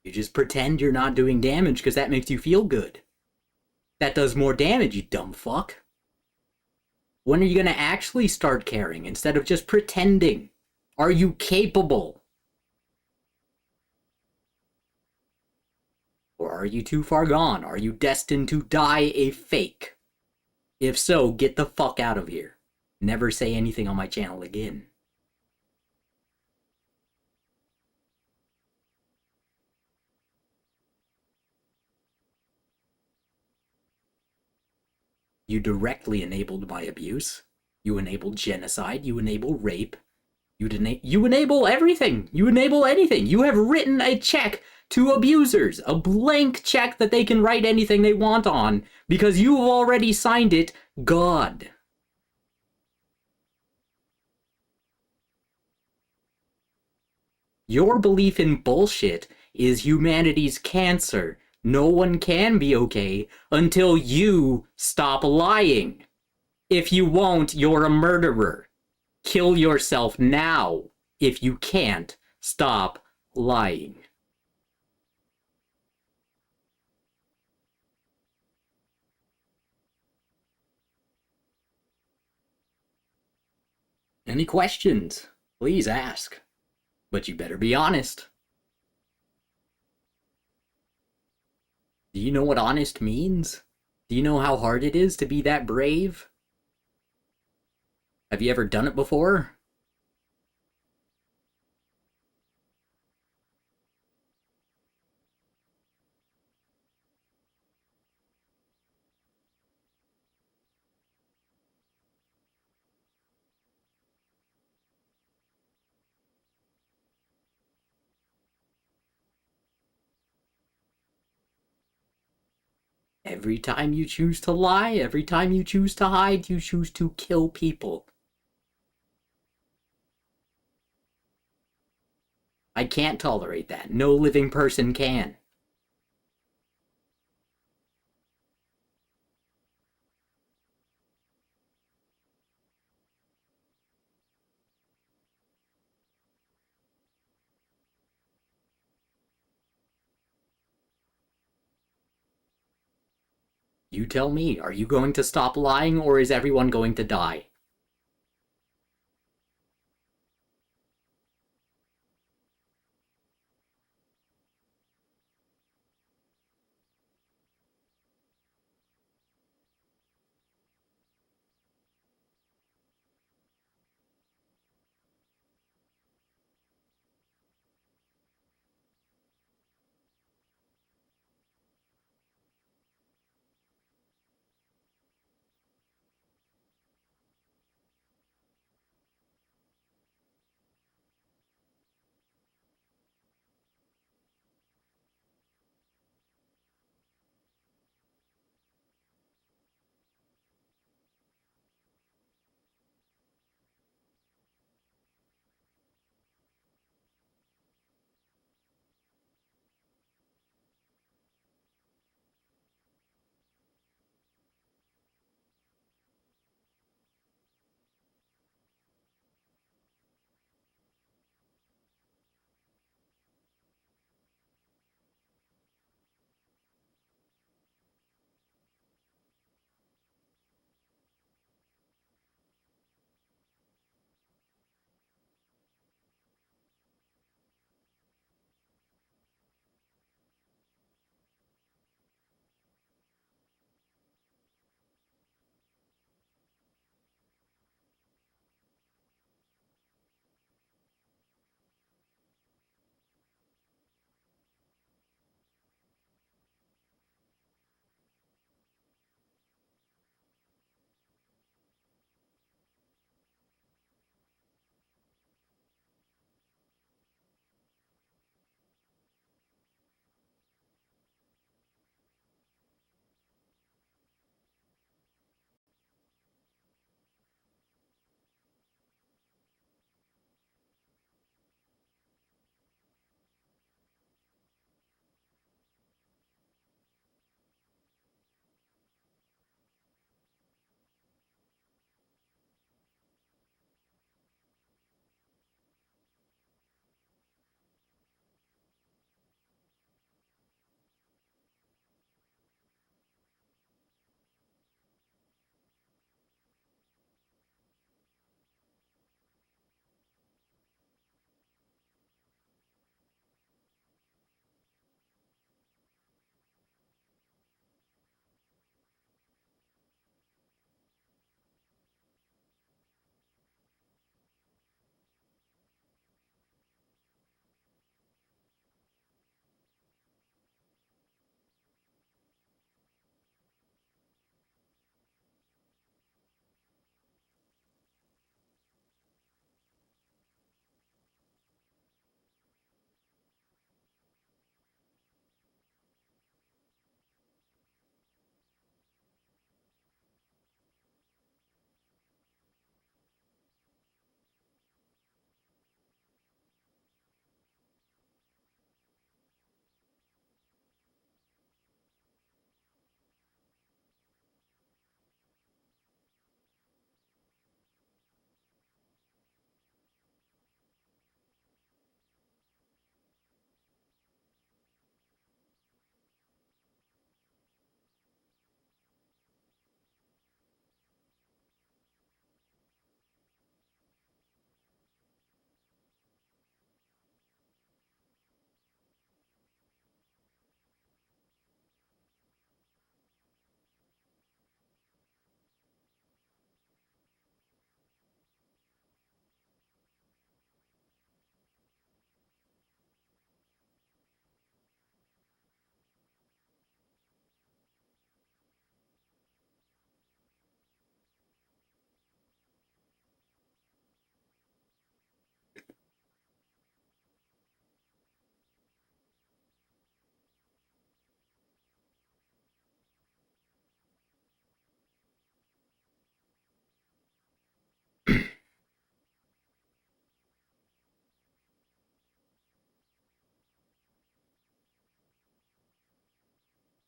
You just pretend you're not doing damage because that makes you feel good. That does more damage, you dumb fuck. When are you going to actually start caring instead of just pretending? Are you capable? Or are you too far gone? Are you destined to die a fake? If so, get the fuck out of here. Never say anything on my channel again. You directly enabled my abuse. You enabled genocide. You enable rape. You enable everything. You enable anything. You have written a check to abusers, a blank check that they can write anything they want on because you have already signed it, God. Your belief in bullshit is humanity's cancer. No one can be okay until you stop lying. If you won't, you're a murderer. Kill yourself now if you can't stop lying. Any questions? Please ask. But you better be honest. Do you know what honest means? Do you know how hard it is to be that brave? Have you ever done it before? Every time you choose to lie, every time you choose to hide, you choose to kill people. I can't tolerate that. No living person can. You tell me, are you going to stop lying or is everyone going to die?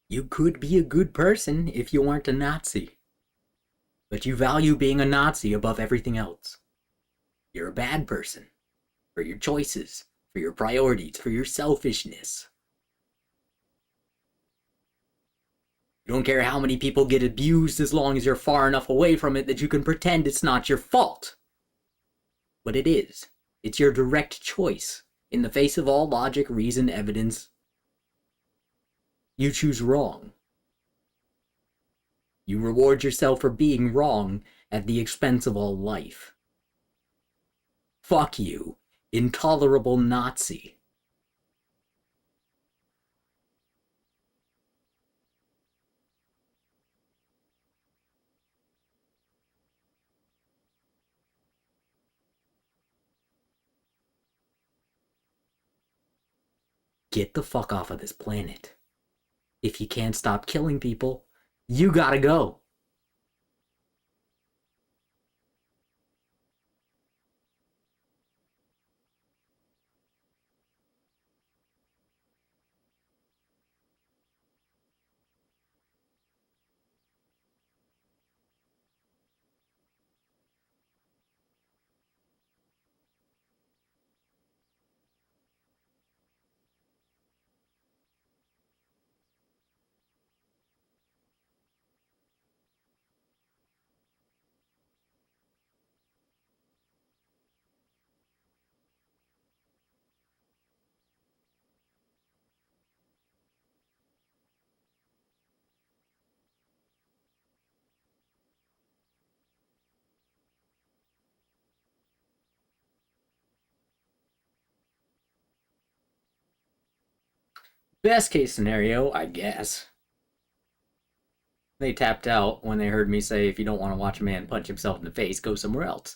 You could be a good person if you weren't a Nazi. But you value being a Nazi above everything else. You're a bad person. For your choices, for your priorities, for your selfishness. You don't care how many people get abused as long as you're far enough away from it that you can pretend it's not your fault. But it is. It's your direct choice. In the face of all logic, reason, evidence, you choose wrong. You reward yourself for being wrong at the expense of all life. Fuck you, intolerable Nazi. Get the fuck off of this planet. If you can't stop killing people, you gotta go. Best case scenario, I guess. They tapped out when they heard me say, if you don't want to watch a man punch himself in the face, go somewhere else.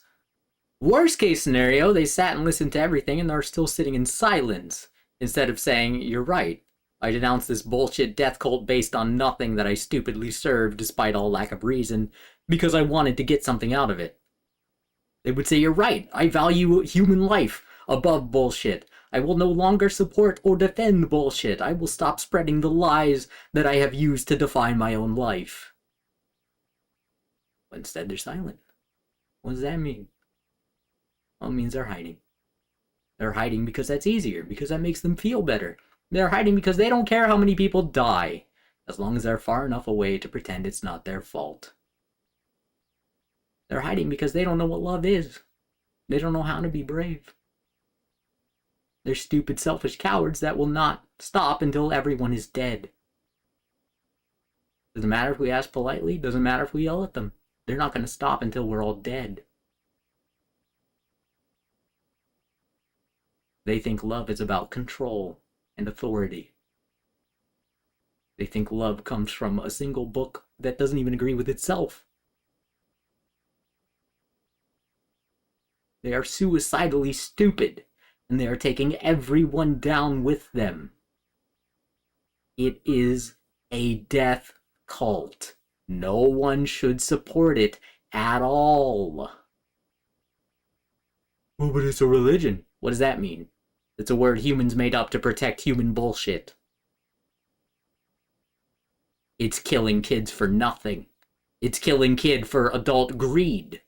Worst case scenario, they sat and listened to everything and they're still sitting in silence, instead of saying, you're right. I denounce this bullshit death cult based on nothing that I stupidly served despite all lack of reason, because I wanted to get something out of it. They would say, you're right. I value human life above bullshit. I will no longer support or defend bullshit. I will stop spreading the lies that I have used to define my own life. But instead, they're silent. What does that mean? Well, it means they're hiding. They're hiding because that's easier, because that makes them feel better. They're hiding because they don't care how many people die, as long as they're far enough away to pretend it's not their fault. They're hiding because they don't know what love is. They don't know how to be brave. They're stupid, selfish cowards that will not stop until everyone is dead. Doesn't matter if we ask politely, doesn't matter if we yell at them. They're not going to stop until we're all dead. They think love is about control and authority. They think love comes from a single book that doesn't even agree with itself. They are suicidally stupid, and they are taking everyone down with them. It is a death cult. No one should support it at all. Oh, but it's a religion. What does that mean? It's a word humans made up to protect human bullshit. It's killing kids for nothing. It's killing kids for adult greed.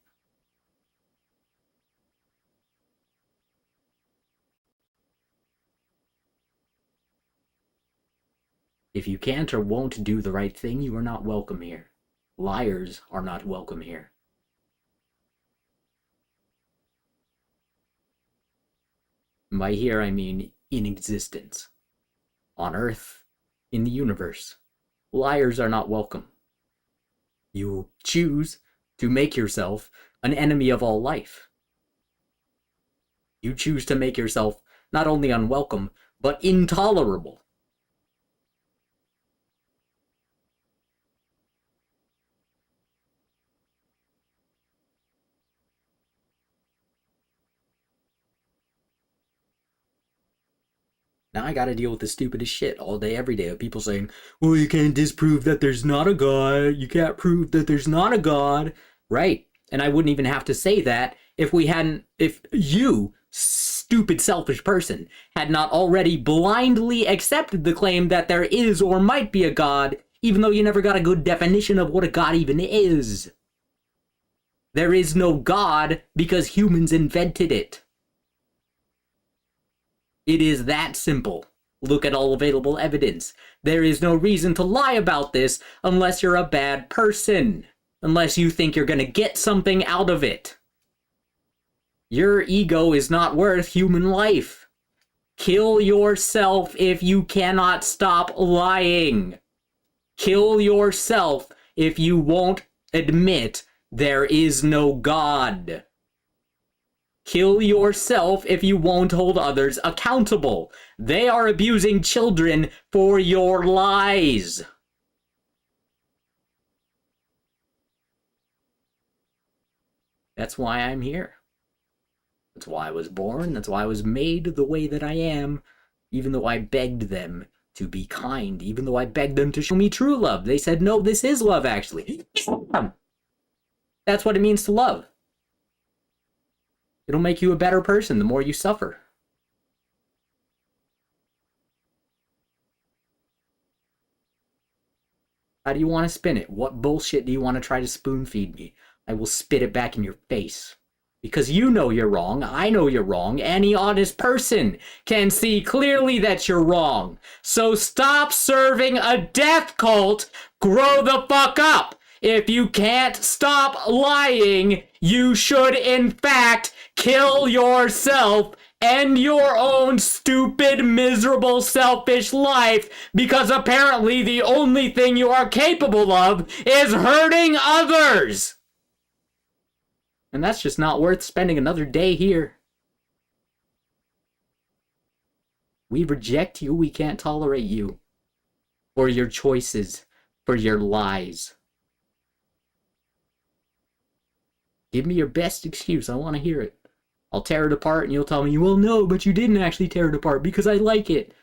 If you can't or won't do the right thing, you are not welcome here. Liars are not welcome here. And by here, I mean in existence. On Earth, in the universe. Liars are not welcome. You choose to make yourself an enemy of all life. You choose to make yourself not only unwelcome, but intolerable. Now I gotta deal with the stupidest shit all day, every day, of people saying, well, you can't disprove that there's not a God. You can't prove that there's not a God. Right. And I wouldn't even have to say that if you stupid, selfish person had not already blindly accepted the claim that there is or might be a God, even though you never got a good definition of what a God even is. There is no God because humans invented it. It is that simple. Look at all available evidence. There is no reason to lie about this unless you're a bad person. Unless you think you're going to get something out of it. Your ego is not worth human life. Kill yourself if you cannot stop lying. Kill yourself if you won't admit there is no God. Kill yourself if you won't hold others accountable. They are abusing children for your lies. That's why I'm here. That's why I was born. That's why I was made the way that I am. Even though I begged them to be kind. Even though I begged them to show me true love. They said, no, this is love, actually. That's what it means to love. It'll make you a better person the more you suffer. How do you want to spin it? What bullshit do you want to try to spoon feed me? I will spit it back in your face. Because you know you're wrong, I know you're wrong, any honest person can see clearly that you're wrong. So stop serving a death cult, grow the fuck up! If you can't stop lying, you should in fact kill yourself, end your own stupid, miserable, selfish life, because apparently the only thing you are capable of is hurting others! And that's just not worth spending another day here. We reject you, we can't tolerate you. For your choices, for your lies. Give me your best excuse, I want to hear it. I'll tear it apart and you'll tell me, well, no, but you didn't actually tear it apart because I like it.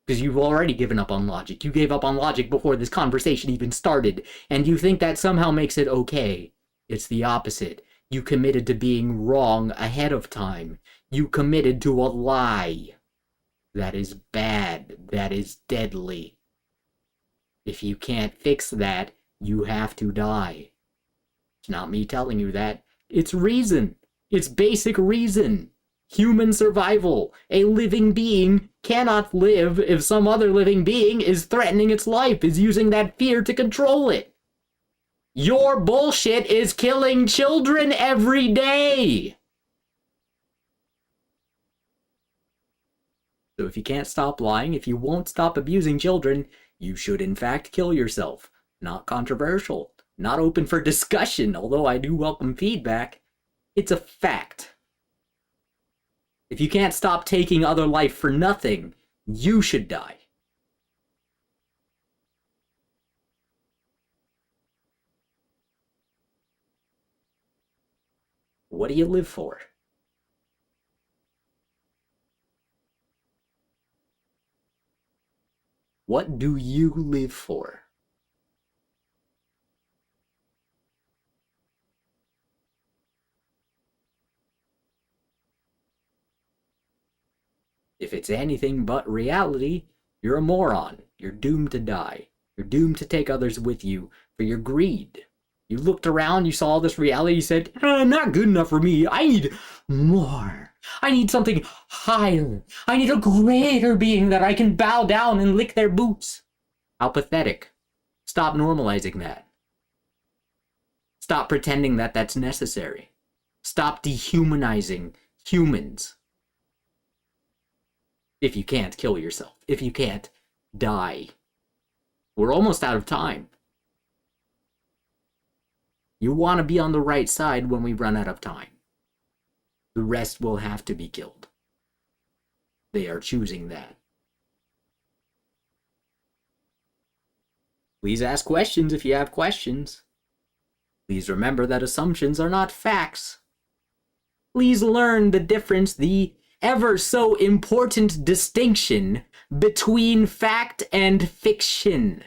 Because you've already given up on logic. You gave up on logic before this conversation even started, and you think that somehow makes it okay. It's the opposite. You committed to being wrong ahead of time. You committed to a lie. That is bad. That is deadly. If you can't fix that, you have to die. It's not me telling you that. It's reason. It's basic reason. Human survival. A living being cannot live if some other living being is threatening its life, is using that fear to control it. Your bullshit is killing children every day. So if you can't stop lying, if you won't stop abusing children, you should in fact kill yourself. Not controversial, not open for discussion, although I do welcome feedback. It's a fact. If you can't stop taking other life for nothing, you should die. What do you live for? What do you live for? If it's anything but reality, you're a moron. You're doomed to die. You're doomed to take others with you for your greed. You looked around, you saw all this reality, you said, not good enough for me. I need more. I need something higher. I need a greater being that I can bow down and lick their boots. How pathetic. Stop normalizing that. Stop pretending that that's necessary. Stop dehumanizing humans. If you can't kill yourself. If you can't die. We're almost out of time. You want to be on the right side when we run out of time. The rest will have to be killed. They are choosing that. Please ask questions if you have questions. Please remember that assumptions are not facts. Please learn the difference, the ever so important distinction between fact and fiction.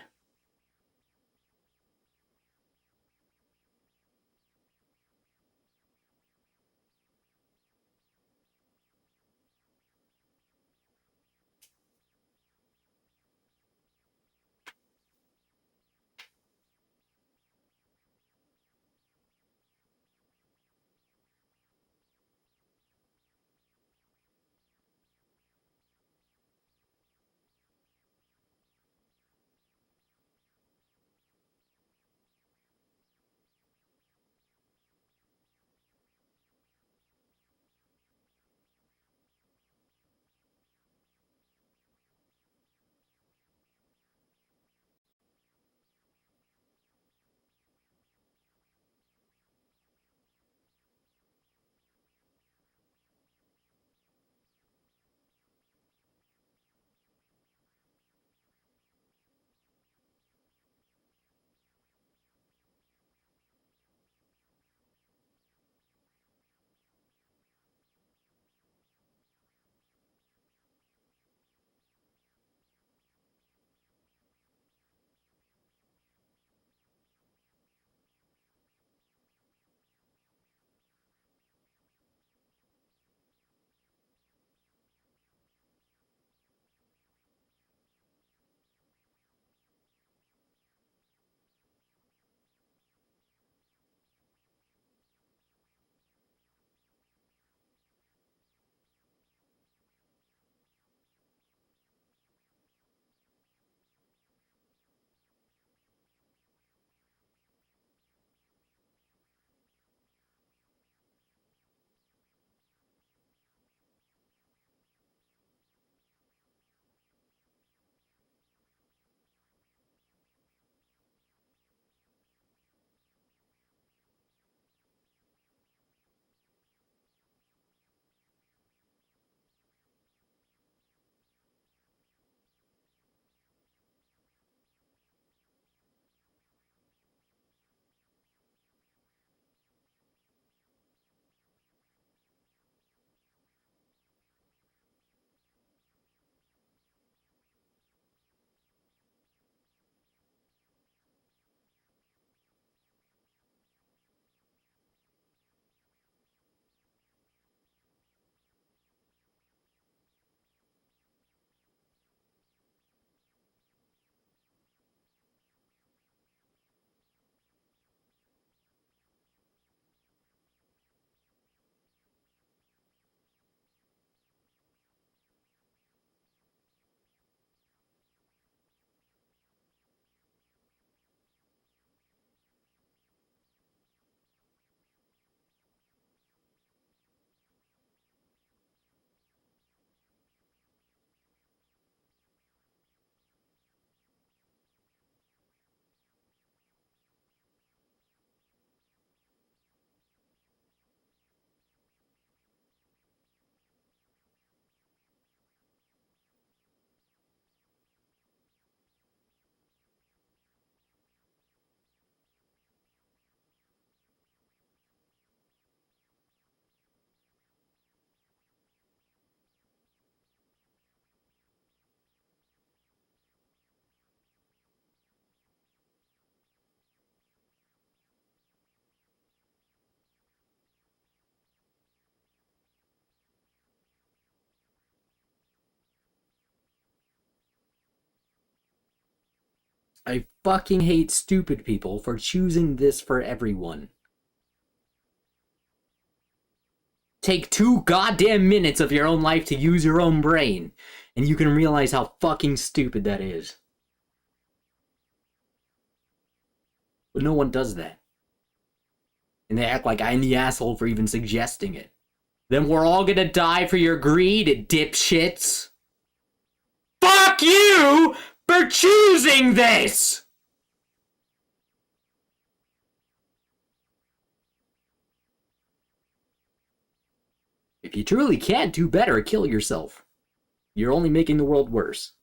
I fucking hate stupid people for choosing this for everyone. Take 2 goddamn minutes of your own life to use your own brain, and you can realize how fucking stupid that is. But no one does that. And they act like I'm the asshole for even suggesting it. Then we're all gonna die for your greed, dipshits. Fuck you for choosing this! If you truly can't do better, kill yourself. You're only making the world worse.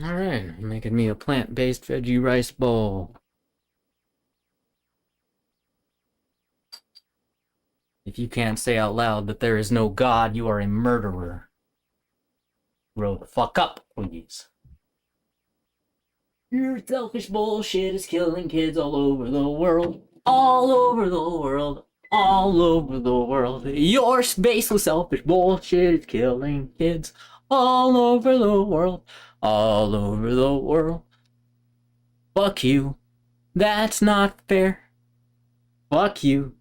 Alright, I'm making me a plant-based veggie rice bowl. If you can't say out loud that there is no God, you are a murderer. Grow the fuck up, please. Your selfish bullshit is killing kids all over the world. All over the world. All over the world. Your baseless selfish bullshit is killing kids all over the world. All over the world. Fuck you. That's not fair. Fuck you.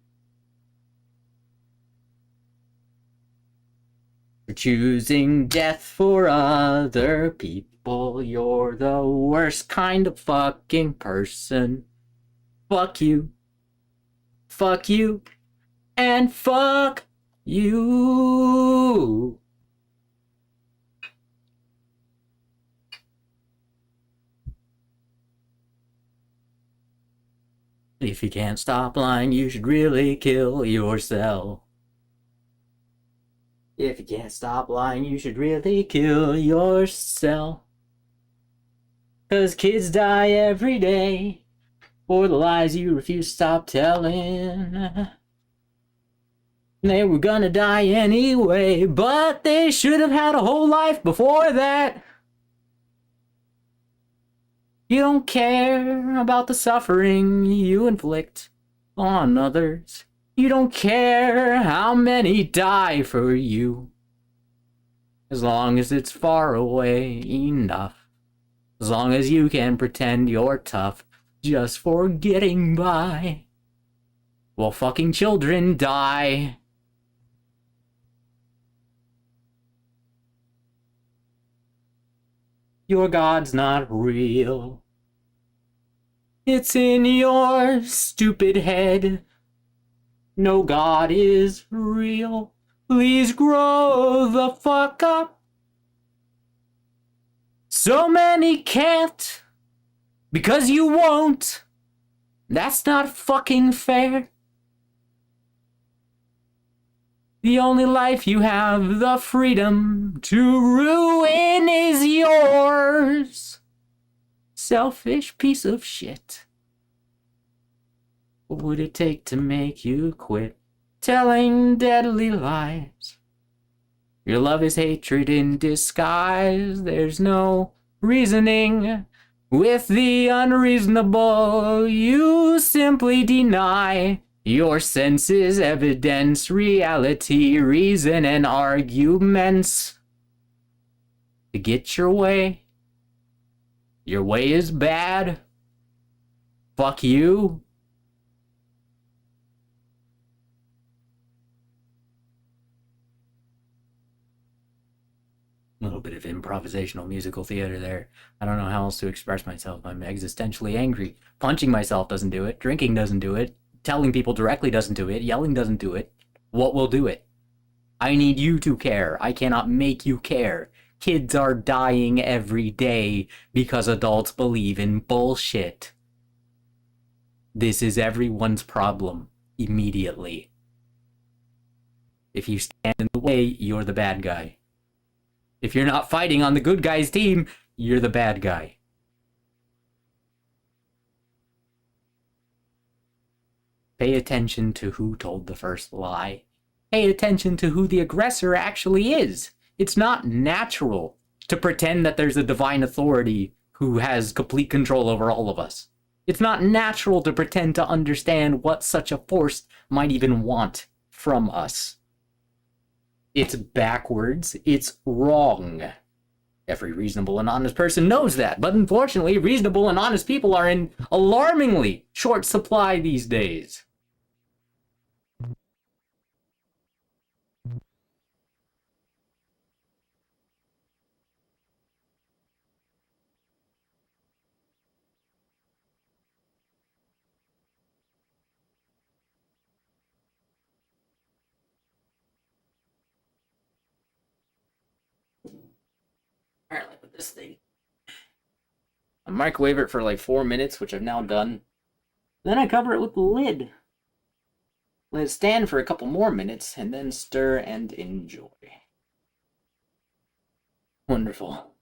For choosing death for other people. You're the worst kind of fucking person. Fuck you. Fuck you. And fuck you. If you can't stop lying, you should really kill yourself. If you can't stop lying, you should really kill yourself. 'Cause kids die every day for the lies you refuse to stop telling. They were gonna die anyway, but they should have had a whole life before that. You don't care about the suffering you inflict on others. You don't care how many die for you. As long as it's far away enough. As long as you can pretend you're tough just for getting by. While fucking children die. Your God's not real. It's in your stupid head. No God is real. Please grow the fuck up. So many can't. Because you won't. That's not fucking fair. The only life you have the freedom to ruin is yours. Selfish piece of shit. What would it take to make you quit telling deadly lies? Your love is hatred in disguise. There's no reasoning with the unreasonable. You simply deny your senses, evidence, reality, reason, and arguments to get your way. Your way is bad. Fuck you. A little bit of improvisational musical theater there. I don't know how else to express myself. I'm existentially angry. Punching myself doesn't do it. Drinking doesn't do it. Telling people directly doesn't do it. Yelling doesn't do it. What will do it? I need you to care. I cannot make you care. Kids are dying every day because adults believe in bullshit. This is everyone's problem immediately. If you stand in the way, you're the bad guy. If you're not fighting on the good guy's team, you're the bad guy. Pay attention to who told the first lie. Pay attention to who the aggressor actually is. It's not natural to pretend that there's a divine authority who has complete control over all of us. It's not natural to pretend to understand what such a force might even want from us. It's backwards. It's wrong. Every reasonable and honest person knows that, but unfortunately, reasonable and honest people are in alarmingly short supply these days. Apparently with this thing. I microwave it for like 4 minutes, which I've now done. Then I cover it with the lid. Let it stand for a couple more minutes, and then stir and enjoy. Wonderful.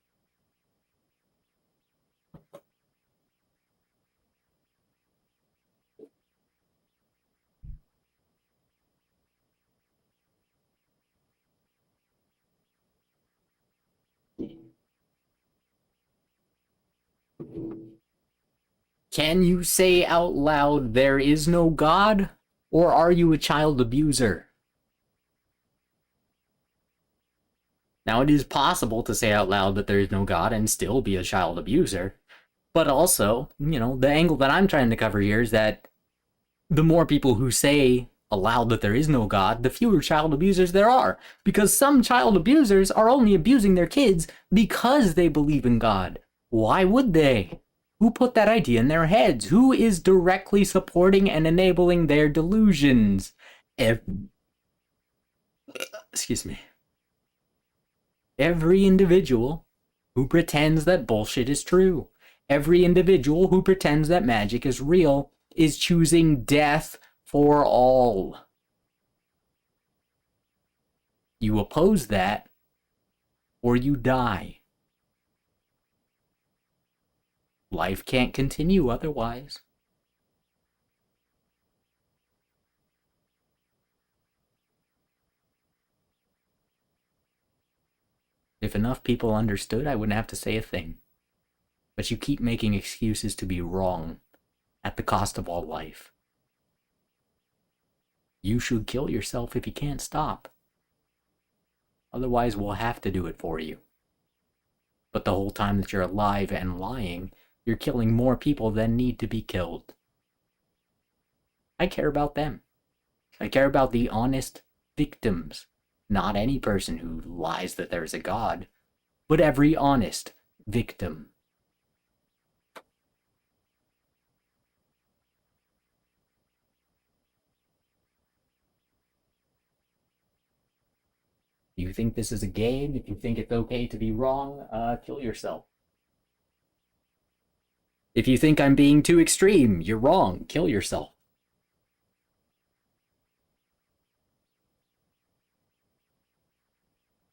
Can you say out loud, there is no God? Or are you a child abuser? Now, it is possible to say out loud that there is no God and still be a child abuser. But also, the angle that I'm trying to cover here is that the more people who say aloud that there is no God, the fewer child abusers there are. Because some child abusers are only abusing their kids because they believe in God. Why would they? Who put that idea in their heads? Who is directly supporting and enabling their delusions? Excuse me. Every individual who pretends that bullshit is true. Every individual who pretends that magic is real is choosing death for all. You oppose that, or you die. Life can't continue otherwise. If enough people understood, I wouldn't have to say a thing. But you keep making excuses to be wrong at the cost of all life. You should kill yourself if you can't stop. Otherwise, we'll have to do it for you. But the whole time that you're alive and lying, you're killing more people than need to be killed. I care about them. I care about the honest victims. Not any person who lies that there's a God, but every honest victim. If you think this is a game, if you think it's okay to be wrong, kill yourself. If you think I'm being too extreme, you're wrong. Kill yourself.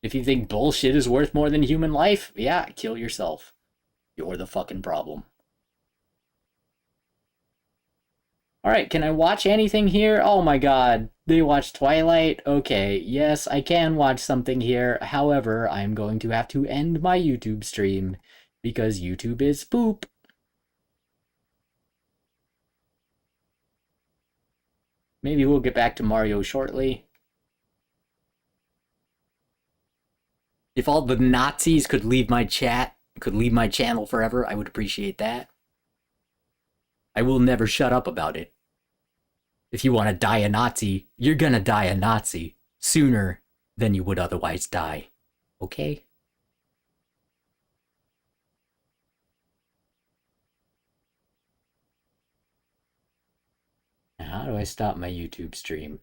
If you think bullshit is worth more than human life, yeah, kill yourself. You're the fucking problem. Alright, can I watch anything here? Oh my god, they watch Twilight? Okay, yes, I can watch something here. However, I'm going to have to end my YouTube stream because YouTube is poop. Maybe we'll get back to Mario shortly. If all the Nazis could leave my channel forever, I would appreciate that. I will never shut up about it. If you want to die a Nazi, you're gonna die a Nazi sooner than you would otherwise die. Okay? Now, how do I stop my YouTube stream?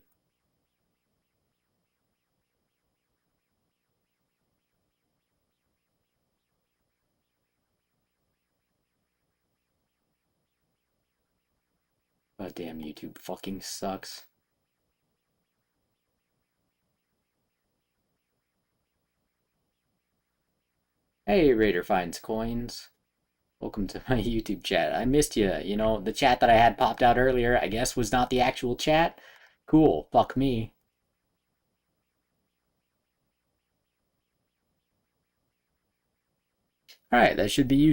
God damn, YouTube fucking sucks. Hey, Raider finds coins. Welcome to my YouTube chat. I missed you. The chat that I had popped out earlier, I guess, was not the actual chat. Cool. Fuck me. Alright, that should be YouTube.